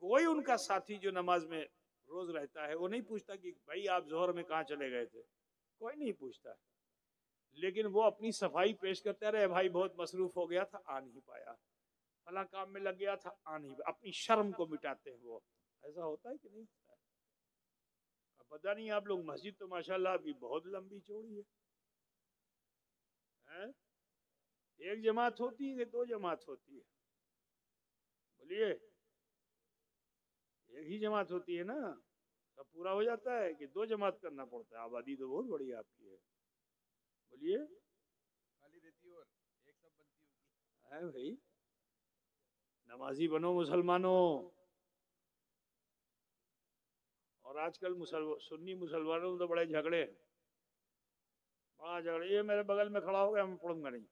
कोई उनका साथी जो नमाज में रोज रहता है वो नहीं पूछता कि भाई आप जोहर में कहाँ चले गए थे, कोई नहीं पूछता। लेकिन वो अपनी सफाई पेश करते रहे, भाई बहुत मसरूफ हो गया था, आ नहीं पाया, फला काम में लग गया था, आ नहीं पाया। अपनी शर्म को मिटाते हैं वो। ऐसा होता है कि नहीं होता है? अब पता नहीं आप लोग, मस्जिद तो माशाल्लाह आपकी बहुत लंबी चौड़ी है, हैं? एक जमात होती है कि दो जमात होती है? बोलिए, एक ही जमात होती है ना, सब पूरा हो जाता है कि दो जमात करना पड़ता है? आबादी तो बहुत बड़ी आपकी है। बोलिए, खाली रहती है भाई, नमाजी बनो मुसलमानों। और आजकल सुन्नी मुसलमानों में तो बड़े झगड़े हैं, बड़ा झगड़े। ये मेरे बगल में खड़ा हो गया, मैं पढ़ूंगा नहीं।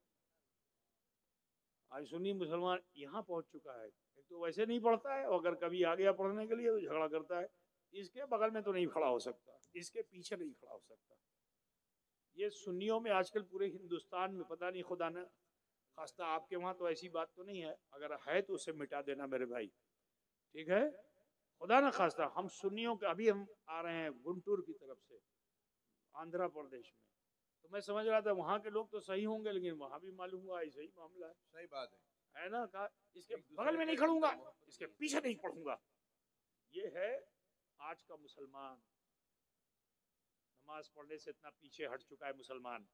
आज सुन्नी मुसलमान यहाँ पहुंच चुका है, एक तो वैसे नहीं पढ़ता है, अगर कभी आ गया पढ़ने के लिए तो झगड़ा करता है, इसके बगल में तो नहीं खड़ा हो सकता, इसके पीछे नहीं खड़ा हो सकता। ये सुन्नियों में आजकल पूरे हिंदुस्तान में पता नहीं, खुदा न खास्ता आपके वहाँ तो ऐसी बात तो नहीं है, अगर है तो उसे मिटा देना मेरे भाई, ठीक है। खुदा न खास्ता हम सुन्नियों के, अभी हम आ रहे हैं गुंटूर की तरफ से आंध्र प्रदेश में, तो मैं समझ रहा था वहाँ के लोग तो सही होंगे, लेकिन वहाँ भी मालूम हुआ ऐसा ही मामला है। सही बात है ना, कहा इसके बगल में नहीं खड़ूंगा, इसके पीछे नहीं पढ़ूंगा। ये है आज का मुसलमान, नमाज पढ़ने से इतना पीछे हट चुका है मुसलमान।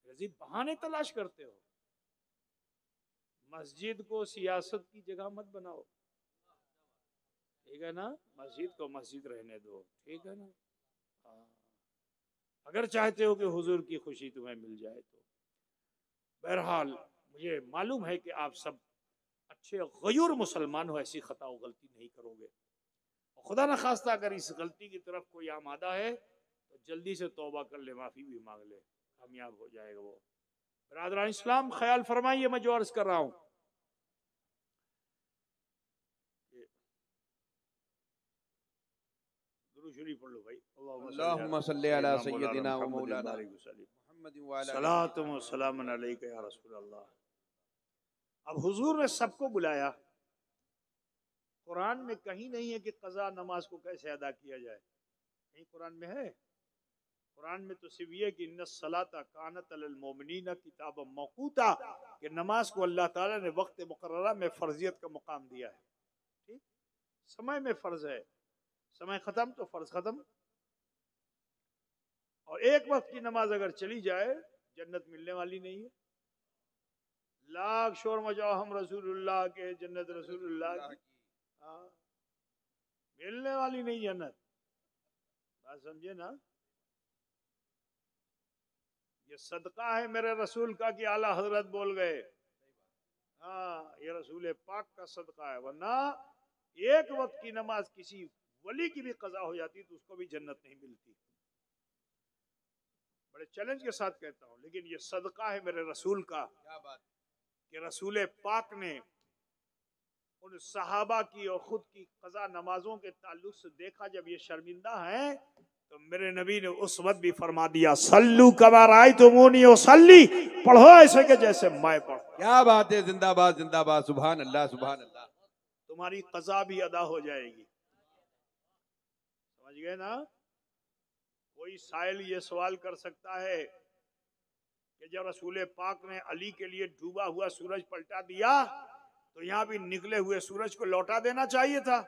अजीब बहाने तलाश करते हो। मस्जिद को सियासत की जगह मत बनाओ, ठीक है ना, मस्जिद को मस्जिद रहने दो, ठीक है ना। अगर चाहते हो कि हुजूर की खुशी तुम्हें मिल जाए तो। बहरहाल मुझे मालूम है कि आप सब अच्छे गयूर मुसलमान हो, ऐसी खता और गलती नहीं करोगे। खुदा न खास्ता अगर इस गलती की तरफ कोई आमादा है तो जल्दी से तौबा कर ले, माफी भी मांग ले, कामयाब हो जाएगा वो। बरादरान इस्लाम ख्याल फरमाइए, मैं जो अर्ज कर रहा हूं, दुरूद शरीफ पढ़ लो भाई। अल्लाहुम्मा सल्ली अला सय्यदिना व मौलाना मुहम्मद व अला सलातुम व सलामुन अलैका या रसूल अल्लाह। अब हुजूर ने सबको बुलाया। कुरान में कहीं नहीं है कि कज़ा नमाज को कैसे अदा किया जाए, कहीं कुरान में है? कुरान में तो सिर्फ ये कि इन्ना सलाता कानत अलल मोमिनीना किताब मौकूता, कि नमाज को अल्लाह ताला ने वक्त मुकर्ररा में फर्जियत का मुकाम दिया है। ठीक, समय में फर्ज है, समय खत्म तो फर्ज खत्म। और एक वक्त की नमाज अगर चली जाए जन्नत मिलने वाली नहीं है। लाख शोर मचाओ हम रसूलुल्लाह के, जन्नत रसूलुल्लाह की, मिलने वाली नहीं जन्नत। बात समझे ना? ये सदका है मेरे रसूल का कि आला हजरत बोल गए। हाँ, ये रसूल पाक का सदका है, वरना एक वक्त की नमाज किसी वली की भी कज़ा हो जाती तो उसको भी जन्नत नहीं मिलती। बड़े चैलेंज के साथ कहता हूं, लेकिन ये सदका है मेरे रसूल का। क्या बात कि रसूल पाक ने उन सहाबा की और खुद की कज़ा नमाजों के ताल्लुक से देखा, जब ये शर्मिंदा हैं तो मेरे नबी ने उस वक्त भी फरमा दिया, सल्लू कमा रायतुमूनी उसल्ली, पढ़ो ऐसे के जैसे मैं पढ़। क्या बात है, जिंदाबाद जिंदाबाद, सुभान अल्लाह सुभान अल्लाह। तुम्हारी कज़ा भी अदा हो जाएगी। समझ गए ना? कोई साइल ये सवाल कर सकता है कि जब रसूल पाक ने अली के लिए डूबा हुआ सूरज पलटा दिया तो यहाँ भी निकले हुए सूरज को लौटा देना चाहिए था,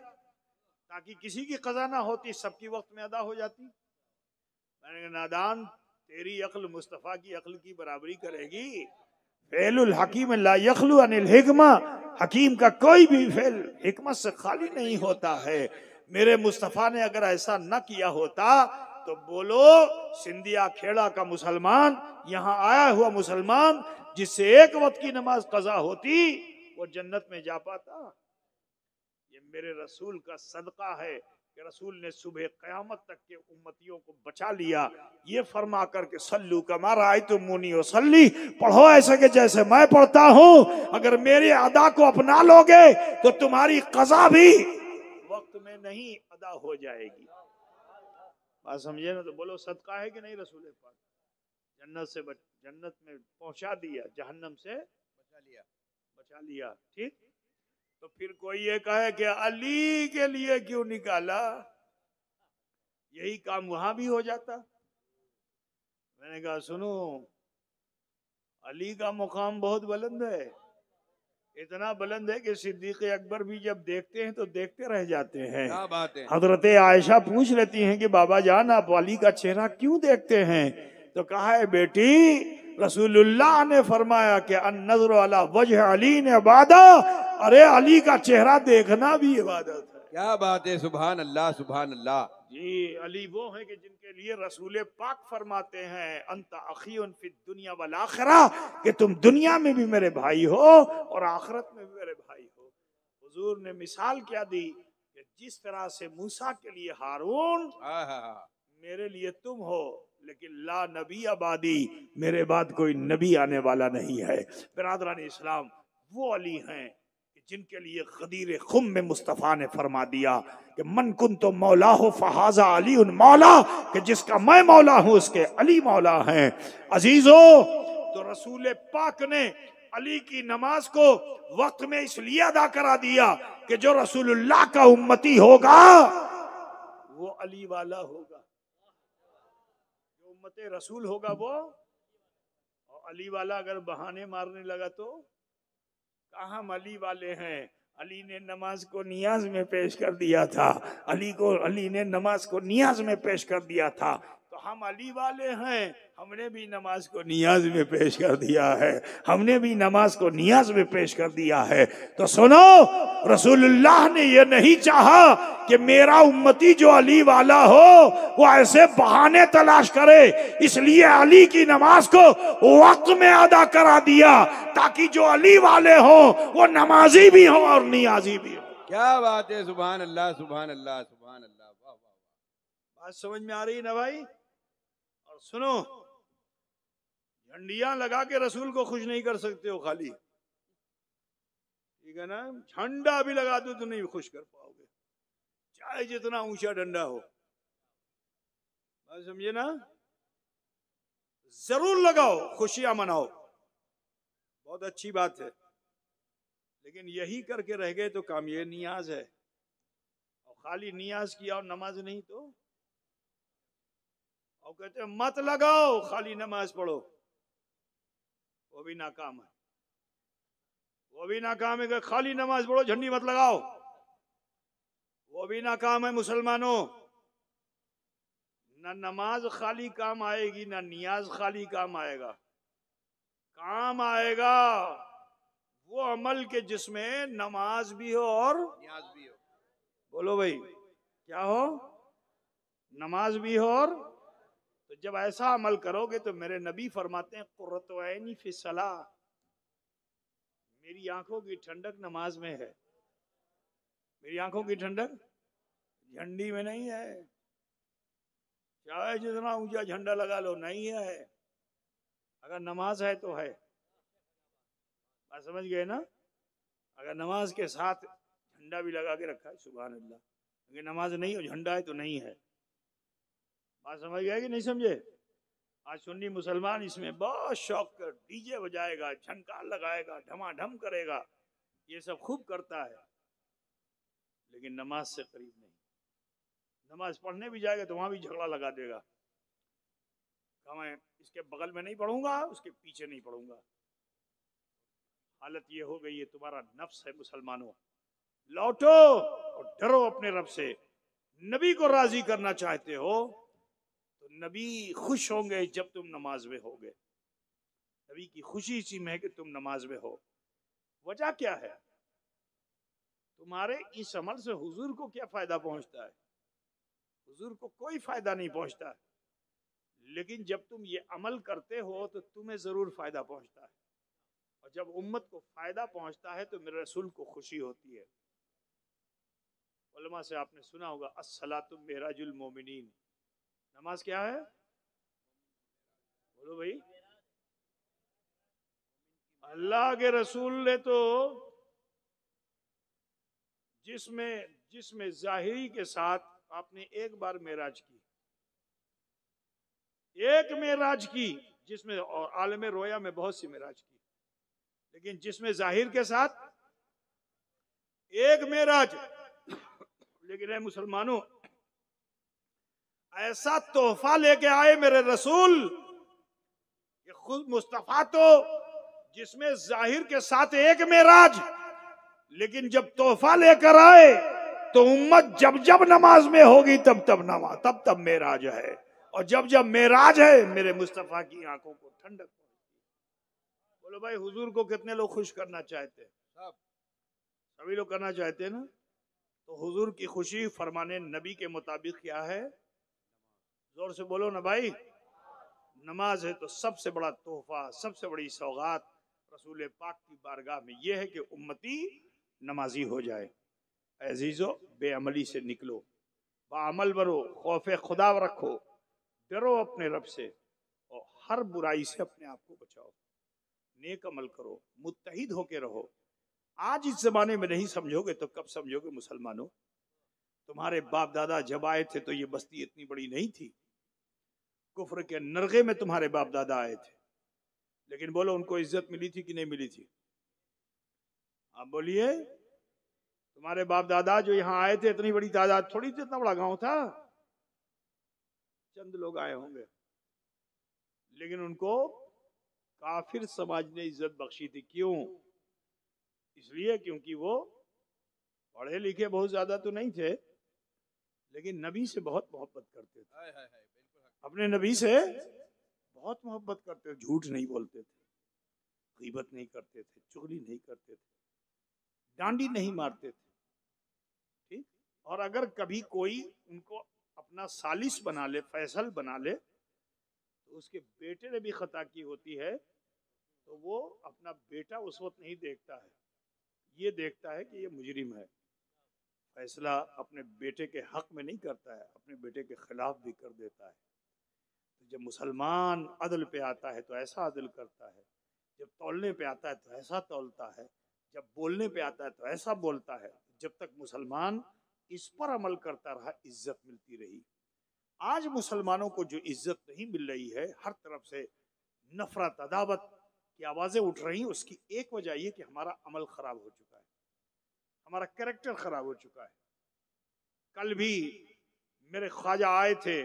ताकि किसी की कज़ा ना होती, सबकी वक्त में अदा हो जाती। मैंने कहा, नादान, तेरी अक्ल मुस्तफ़ा की अक्ल की बराबरी करेगी? फेलुल हकीम ला यखलु अनिल हिकमा, हकीम का कोई भी फेल हिकमत से खाली नहीं होता है। मेरे मुस्तफ़ा ने अगर ऐसा न किया होता तो बोलो, सिंधिया खेड़ा का मुसलमान, यहाँ आया हुआ मुसलमान जिससे एक वक्त की नमाज कज़ा होती, वो जन्नत में जा पाता? ये मेरे रसूल का सदका है कि रसूल ने सुबह क़यामत तक के उम्मतियों को बचा लिया, ये फरमा करके सल्लू कमा रायतुमूनी उसल्ली, पढ़ो ऐसे के जैसे मैं पढ़ता हूँ। अगर मेरे अदा को अपना लोगे तो तुम्हारी कज़ा भी वक्त में नहीं अदा हो जाएगी। बात समझे ना? तो बोलो, सदका है कि नहीं रसूल पाक? जन्नत में पहुंचा दिया, जहन्नम से बचा लिया। ठीक, तो फिर कोई ये कहे कि अली के लिए क्यों निकाला? यही काम वहां भी हो जाता। मैंने कहा, सुनो, अली का मुकाम बहुत बुलंद है, इतना बुलंद है कि सिद्दीक़ अकबर भी जब देखते हैं तो देखते रह जाते हैं। क्या बात है। हजरत आयशा पूछ लेती हैं कि बाबा जान, आप अली का चेहरा क्यों देखते हैं? तो कहा है, बेटी, रसूलुल्लाह ने फरमाया कि अन्नज़्रु अला वजह अली ने इबादत, अरे अली का चेहरा देखना भी इबादत है। क्या बात है, सुभान अल्लाह सुभान अल्लाह। जी अली वो हैं कि जिनके लिए रसूल पाक फरमाते हैं अंत अखीउन फिद दुनिया वल आखिरा, कि तुम दुनिया में भी मेरे भाई हो और आखिरत में भी मेरे भाई हो। हुजूर ने मिसाल क्या दी कि जिस तरह से मूसा के लिए हारून, मेरे लिए तुम हो, लेकिन ला नबी आबादी, मेरे बाद कोई नबी आने वाला नहीं है। बिरादरान इस्लाम, वो अली हैं कि जिनके लिए गदीर खुम में मुस्तफ़ा ने फरमा दिया कि मन कुन तो मौला हो फहाजा अली उन मौला, कि जिसका मैं मौला हूं उसके अली मौला हैं। अजीजो, तो रसूल पाक ने अली की नमाज को वक्त में इसलिए अदा करा दिया कि जो रसूलुल्लाह का उम्मती होगा वो अली वाला होगा, जो उम्मते रसूल होगा वो। और अली वाला अगर बहाने मारने लगा तो कहा हम अली वाले हैं, अली ने नमाज को नियाज में पेश कर दिया था, अली ने नमाज को नियाज में पेश कर दिया था, तो हम अली वाले हैं, हमने भी नमाज को नियाज में पेश कर दिया है, हमने भी नमाज को नियाज में पेश कर दिया है। तो सुनो, रसूलुल्लाह ने ये नहीं चाहा कि मेरा उम्मती जो अली वाला हो वो ऐसे बहाने तलाश करे, इसलिए अली की नमाज को वक्त में अदा करा दिया ताकि जो अली वाले हो वो नमाजी भी हो और नियाजी भी हो। क्या बात है, सुभान अल्लाह सुभान अल्लाह सुभान अल्लाह। वाह वाह, बात समझ में आ रही है ना भाई? और सुनो, झंडियां लगा के रसूल को खुश नहीं कर सकते हो खाली, ठीक है ना? झंडा भी लगा दो तो नहीं खुश कर पाओगे, चाहे जितना ऊंचा डंडा हो। बात समझे ना? जरूर लगाओ, खुशियां मनाओ, बहुत अच्छी बात है, लेकिन यही करके रह गए तो काम ये नियाज है। और खाली नियाज किया और नमाज नहीं तो, और कहते मत लगाओ खाली नमाज पढ़ो, वो भी नाकाम है, वो भी नाकाम है कि खाली नमाज पढ़ो झंडी मत लगाओ, वो भी नाकाम है। मुसलमानों, ना नमाज खाली काम आएगी ना नियाज खाली काम आएगा। काम आएगा वो अमल के जिसमें नमाज भी हो और नियाज भी हो। बोलो भाई क्या हो? नमाज भी हो। और तो जब ऐसा अमल करोगे तो मेरे नबी फरमाते हैं कुर्रतु ऐनी फी सलाह, मेरी आंखों की ठंडक नमाज में है। मेरी आंखों की ठंडक झंडी में नहीं है, चाहे जितना ऊंचा झंडा लगा लो, नहीं है। अगर नमाज है तो है। बात समझ गए ना? अगर नमाज के साथ झंडा भी लगा के रखा है, सुभान अल्लाह, अगर नमाज नहीं हो झंडा है तो नहीं है। बात समझ गए कि नहीं समझे? आज सुन्नी मुसलमान इसमें बहुत शौक कर डीजे बजाएगा, झनकार लगाएगा, ढमाढम करेगा, ये सब खूब करता है, लेकिन नमाज से करीब नहीं। नमाज पढ़ने भी जाएगा तो वहां भी झगड़ा लगा देगा, मैं इसके बगल में नहीं पढ़ूंगा, उसके पीछे नहीं पढ़ूंगा। हालत ये हो गई है, तुम्हारा नफ्स है। मुसलमानों, लौटो और डरो अपने रब से। नबी को राजी करना चाहते हो तो नबी खुश होंगे जब तुम नमाज में होगे। नबी की खुशी इसी में है कि तुम नमाज में हो। वजह क्या है? तुम्हारे इस अमल से हुजूर को क्या फायदा पहुंचता है? हुजूर को कोई फायदा नहीं पहुंचता है, लेकिन जब तुम ये अमल करते हो तो तुम्हें जरूर फायदा पहुंचता है। और जब उम्मत को फायदा पहुंचता है तो मेरे रसूल को खुशी होती है। उलमा से आपने सुना होगा अस्सलातु मेराजुल मोमिनीन, नमाज क्या है? बोलो भाई। अल्लाह के रसूल ने तो जिसमें जाहिरी के साथ आपने एक बार मेराज की, एक मेराज की, जिसमें और आलम रोया में बहुत सी मेराज की, लेकिन जिसमें जाहिर के साथ एक मेराज। लेकिन मुसलमानों, ऐसा तोहफा लेके आए मेरे रसूल, ये खुद मुस्तफा तो जिसमें जाहिर के साथ एक मेराज, लेकिन जब तोहफा लेकर आए तो उम्मत जब जब नमाज में होगी तब तब नमाज, तब तब मेराज है। और जब जब मेराज है मेरे मुस्तफा की आंखों को ठंडक। बोलो भाई, हुजूर को कितने लोग खुश करना चाहते हैं? सभी लोग करना चाहते हैं ना? तो हुजूर की खुशी फरमाने नबी के मुताबिक क्या है? जोर से बोलो ना भाई। नमाज है। तो सबसे बड़ा तोहफा, सबसे बड़ी सौगात रसूल पाक की बारगाह में यह है कि उम्मती नमाजी हो जाए। अजीजो, बेअमली से निकलो, बाअमल बनो, खौफ खुदा रखो, डरो अपने रब से और हर बुराई से अपने आप को बचाओ, नेक अमल करो, मुत्तहिद होके रहो। आज इस जमाने में नहीं समझोगे तो कब समझोगे मुसलमानों? तुम्हारे बाप दादा जब आए थे तो ये बस्ती इतनी बड़ी नहीं थी। कुफ्र के नरगे में तुम्हारे बाप दादा आए थे, लेकिन बोलो उनको इज्जत मिली थी कि नहीं मिली थी? आप बोलिए। तुम्हारे बाप दादा जो यहाँ आए थे, इतनी बड़ी तादाद थोड़ी थी, इतना बड़ा गांव था, चंद लोग आए होंगे, लेकिन उनको काफिर समाज ने इज्जत बख्शी थी। क्यों? इसलिए क्योंकि वो पढ़े लिखे बहुत ज्यादा तो नहीं थे, लेकिन नबी से बहुत मोहब्बत करते थे। अपने नबी से बहुत मोहब्बत करते थे। झूठ नहीं बोलते थे, गीबत नहीं करते थे, चुगली नहीं करते थे, डांडी नहीं मारते थे। ठीक। और अगर कभी कोई उनको अपना सालिस बना ले, फैसल बना ले, तो उसके बेटे ने भी खता की होती है तो वो अपना बेटा उस वक्त नहीं देखता है, ये देखता है कि ये मुजरिम है। फैसला अपने बेटे के हक में नहीं करता है, अपने बेटे के खिलाफ भी कर देता है। तो जब मुसलमान अदल पे आता है तो ऐसा अदल करता है, जब तौलने पे आता है तो ऐसा तौलता है, जब बोलने पे आता है तो ऐसा बोलता है। जब तक मुसलमान इस पर अमल करता रहा, इज्जत मिलती रही। आज मुसलमानों को जो इज्जत नहीं मिल रही है, हर तरफ से नफरत, अदावत की आवाजें उठ रही, उसकी एक वजह यह कि हमारा अमल खराब हो चुका है, हमारा कैरेक्टर खराब हो चुका है। कल भी मेरे ख्वाजा आए थे,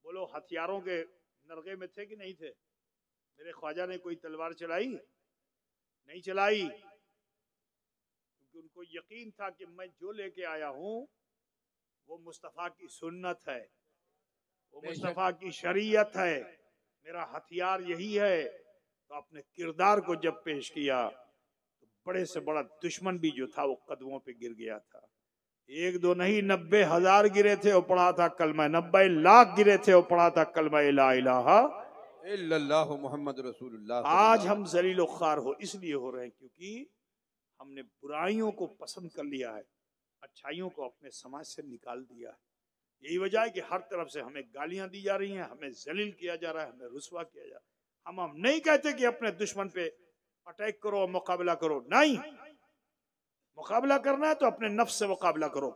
बोलो हथियारों के नरगे में थे कि नहीं थे? मेरे ख्वाजा ने कोई तलवार चलाई? नहीं चलाई, क्योंकि उनको यकीन था कि मैं जो लेके आया हूं वो मुस्तफा की सुन्नत है, वो मुस्तफा की शरीयत है, मेरा हथियार यही है। तो अपने किरदार को जब पेश किया तो बड़े से बड़ा दुश्मन भी जो था वो कदमों पे गिर गया था। एक दो नहीं, 90,000 गिरे थे और पढ़ा था कलमा, 90 लाख गिरे थे और पढ़ा था कलमा ला इलाहा इल्लल्लाहु मुहम्मद रसूलुल्लाह। आज हम जलील ख्वार हो इसलिए हो रहे हैं क्योंकि हमने बुराइयों को पसंद कर लिया है, अच्छाइयों को अपने समाज से निकाल दिया है। यही वजह है कि हर तरफ से हमें गालियां दी जा रही हैं, हमें जलील किया जा रहा है, हमें रुसवा किया जा रहा है। हम नहीं कहते कि अपने दुश्मन पे अटैक करो और मुकाबला करो, नहीं। मुकाबला करना है तो अपने नफ्स से मुकाबला करो,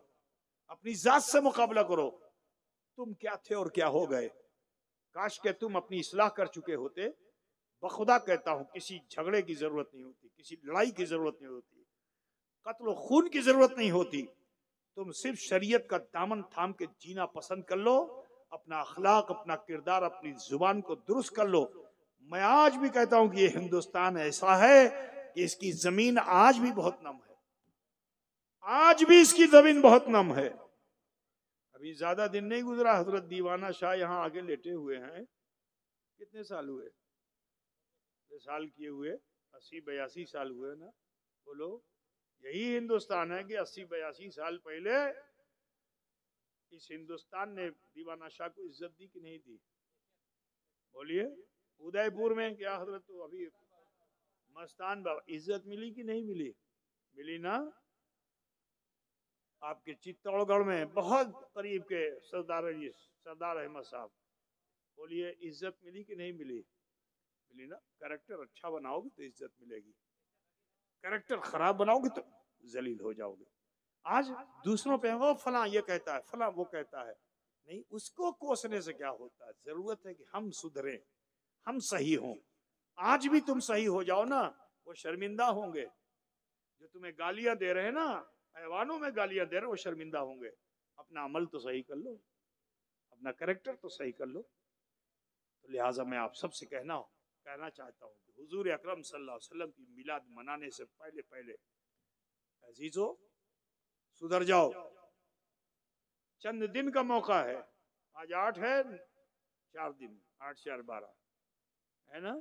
अपनी जात से मुकाबला करो। तुम क्या थे और क्या हो गए? काश के तुम अपनी इस्लाह कर चुके होते। बखुदा कहता हूं, किसी झगड़े की जरूरत नहीं होती, किसी लड़ाई की जरूरत नहीं होती, कत्ल खून की जरूरत नहीं होती। तुम सिर्फ शरीयत का दामन थाम के जीना पसंद कर लो, अपना अखलाक, अपना किरदार, अपनी जुबान को दुरुस्त कर लो। मैं आज भी कहता हूं कि ये हिंदुस्तान ऐसा है कि इसकी जमीन आज भी बहुत नम है, आज भी इसकी जमीन बहुत नम है। अभी ज्यादा दिन नहीं गुजरा, हजरत दीवाना शाह यहाँ आगे लेटे हुए हैं। कितने साल हुए? साल किए हुए 80-82 साल हुए ना। बोलो, यही हिंदुस्तान है कि 80-82 साल पहले इस हिंदुस्तान ने दीवाना शाह को इज्जत दी कि नहीं दी? बोलिए। उदयपुर में क्या हजरत, तो अभी मस्तान बाबा, इज्जत मिली कि नहीं मिली? मिली ना। आपके चित्तौड़गढ़ में बहुत करीब के सरदार अहमद साहब, बोलिए इज्जत मिली कि नहीं मिली? मिली ना। कैरेक्टर अच्छा बनाओगे तो इज्जत मिलेगी, कैरेक्टर खराब बनाओगे तो जलील हो जाओगे। आज दूसरों पे वो फला ये कहता है, फला वो कहता है, नहीं, उसको कोसने से क्या होता है? जरूरत है कि हम सुधरे, हम सही हों। आज भी तुम सही हो जाओ ना, वो शर्मिंदा होंगे। जो तुम्हें गालियां दे रहे हैं ना, हैवानों में गालियां दे रहे, वो शर्मिंदा होंगे। अपना अमल तो सही कर लो, अपना कैरेक्टर तो सही कर लो। तो लिहाजा मैं आप सबसे कहना चाहता हूँ कि हुजूर अकरम सल्लल्लाहु अलैहि वसल्लम की मिलाद मनाने से पहले पहले अजीजों सुधर जाओ। चंद दिन का मौका है, आज 8 है, 4 दिन, 8 4 12 है ना।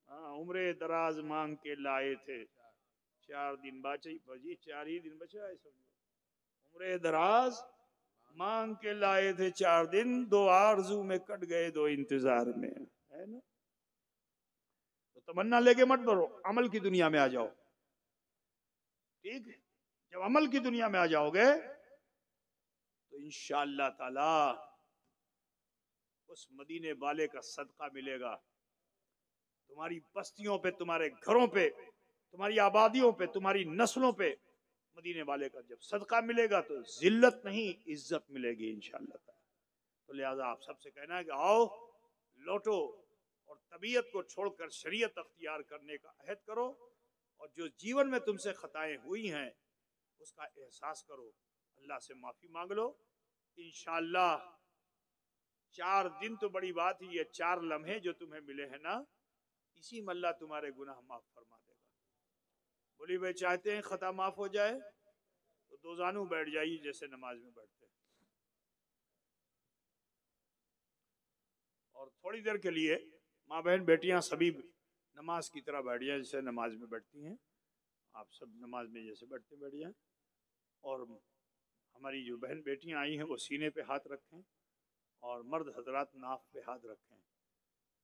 हाँ, उम्रे दराज मांग के लाए थे, 4 दिन बचे, बजी 4 ही दिन बचा है समझो। उम्र दराज मांग के लाए थे 4 दिन, 2 आरजू में कट गए 2 इंतजार में, है ना। तो तमन्ना लेके मत बढ़ो, अमल की दुनिया में आ जाओ। ठीक है, जब अमल की दुनिया में आ जाओगे तो इंशाअल्लाह ताला उस मदीने वाले का सदका मिलेगा। तुम्हारी बस्तियों पे, तुम्हारे घरों पे, तुम्हारी आबादियों पे, तुम्हारी नस्लों पे मदीने वाले का जब सदका मिलेगा तो जिल्लत नहीं, इज्जत मिलेगी इंशाअल्लाह ताला। तो लिहाजा आप सबसे कहना है कि आओ, लौटो और तबीयत को छोड़कर शरीयत अख्तियार करने का अहद करो, और जो जीवन में तुमसे खताएं हुई हैं उसका एहसास करो, अल्लाह से माफी मांग लो। इंशाअल्लाह 4 दिन तो बड़ी बात ही, ये 4 लम्हे जो तुम्हें मिले हैं ना, इसी में अल्लाह तुम्हारे गुनाह माफ फरमा देगा। बोली भाई चाहते हैं खता माफ हो जाए तो 2 जानू बैठ जाइए जैसे नमाज में बैठते हैं, और थोड़ी देर के लिए माँ बहन बेटियां सभी नमाज की तरह बैठ जाए जैसे नमाज में बैठती हैं। आप सब नमाज में जैसे बैठते बैठ जाएं, और हमारी जो बहन बेटियां आई हैं वो सीने पे हाथ रखें, और मर्द हजरात नाफ पे हाथ रखें,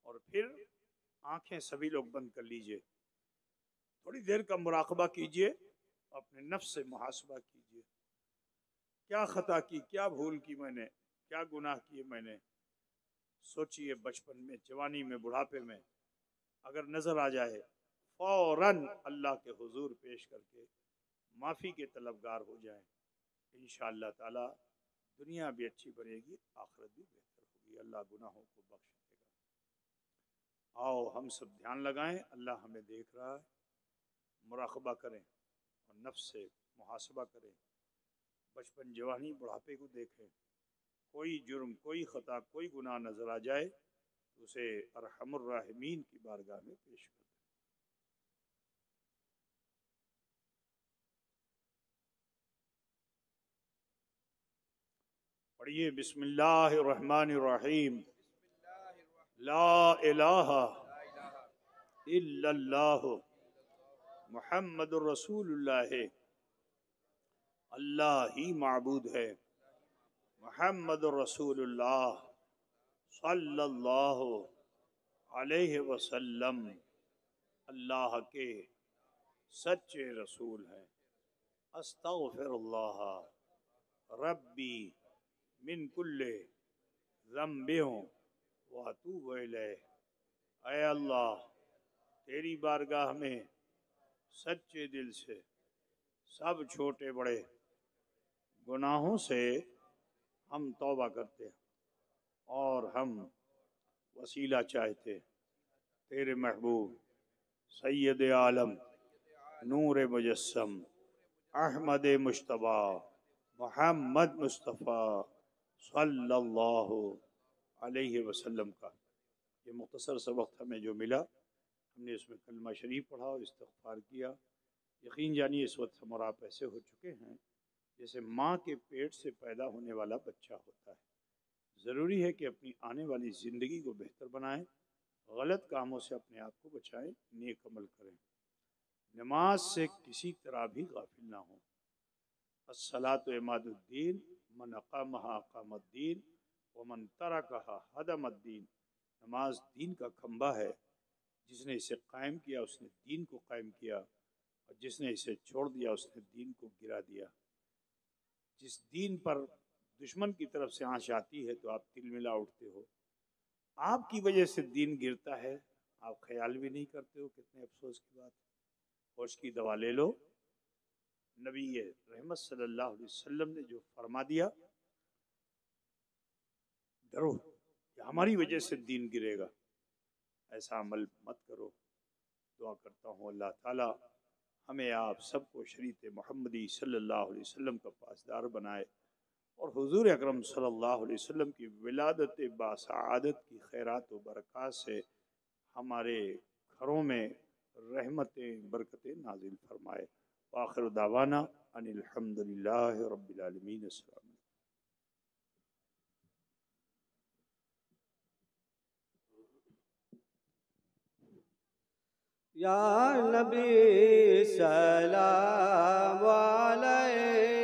और फिर आंखें सभी लोग बंद कर लीजिए। थोड़ी देर का मुराकबा कीजिए, अपने नफ्स से मुहासबा कीजिए, क्या खता की, क्या भूल की मैंने, क्या गुनाह किए मैंने। सोचिए बचपन में, जवानी में, बुढ़ापे में, अगर नजर आ जाए फौरन अल्लाह के हुजूर पेश करके माफी के तलबगार हो जाएं। इंशाअल्लाह ताला दुनिया भी अच्छी बनेगी, आखिरत भी बेहतर होगी, अल्लाह गुनाहों को बख्श देगा। आओ हम सब ध्यान लगाएं, अल्लाह हमें देख रहा है। मुराकबा करें और नफ्स से मुहासबा करें, बचपन, जवानी, बुढ़ापे को देखें। कोई जुर्म, कोई खता, कोई गुनाह नजर आ जाए तो उसे अरहमुर राहिमीन की बारगाह में पेश कर। पढ़िए बिस्मिल्लाहिर्रहमानिर्रहीम। ला इलाहा इल्लल्लाह मुहम्मदुर रसूलुल्लाह। अल्लाह ही माबूद है, मुहम्मदुर रसूलुल्लाह सल्लल्लाहु अलैहि वसल्लम अल्लाह के सच्चे रसूल हैं। अस्तगफिरुल्लाह रब्बी मिन कुल्ले ज़म्बिन व अतूबु इलैह। ऐ अल्लाह, तेरी बारगाह में सच्चे दिल से सब छोटे बड़े गुनाहों से हम तौबा करते हैं, और हम वसीला चाहते तेरे महबूब सैयद आलम नूर मुजस्सम अहमद मुश्तबा मोहम्मद मुस्तफ़ा सल्लल्लाहु अलैहि वसल्लम का। ये मुख्तसर सा वक्त हमें जो मिला, हमने इसमें कलमा शरीफ पढ़ा और इस्तग़फ़ार किया। यकीन जानिए इस वक्त हम और आप ऐसे हो चुके हैं जैसे माँ के पेट से पैदा होने वाला बच्चा होता है। ज़रूरी है कि अपनी आने वाली ज़िंदगी को बेहतर बनाएं, गलत कामों से अपने आप को बचाएं, नेक अमल करें, नमाज से किसी तरह भी गाफिल ना हो। अस्सलातु इमादुद्दीन मन अक़ामहा अक़ामद्दीन व मन तरकहा हदमद्दीन। नमाज दीन का खंबा है, जिसने इसे कायम किया उसने दीन को कायम किया, और जिसने इसे छोड़ दिया उसने दीन को गिरा दिया। जिस दीन पर दुश्मन की तरफ से आंच आती है तो आप तिलमिला उठते हो, आपकी वजह से दीन गिरता है, आप ख्याल भी नहीं करते हो। कितने अफसोस की बात। होश की दवा ले लो। नबी रहमत सल्लल्लाहु अलैहि वसल्लम ने जो फरमा दिया, डरो कि हमारी वजह से दीन गिरेगा, ऐसा अमल मत करो। दुआ करता हूँ अल्लाह ताला हमें आप सबको शरीयत मोहम्मदी सल्लल्लाहु अलैहि वसल्लम का पासदार बनाए, और हुजूर अकरम सल्लल्लाहु अलैहि वसल्लम की विलादत बासआदत की खैरात व बरक़ात से हमारे घरों में रहमतें बरकतें नाजिल फरमाए। आखिर दावाना अनिल हम्दुलिल्लाहि रब्बिल आलमीन। अस्सलाम। या नबी सलाम अलैहि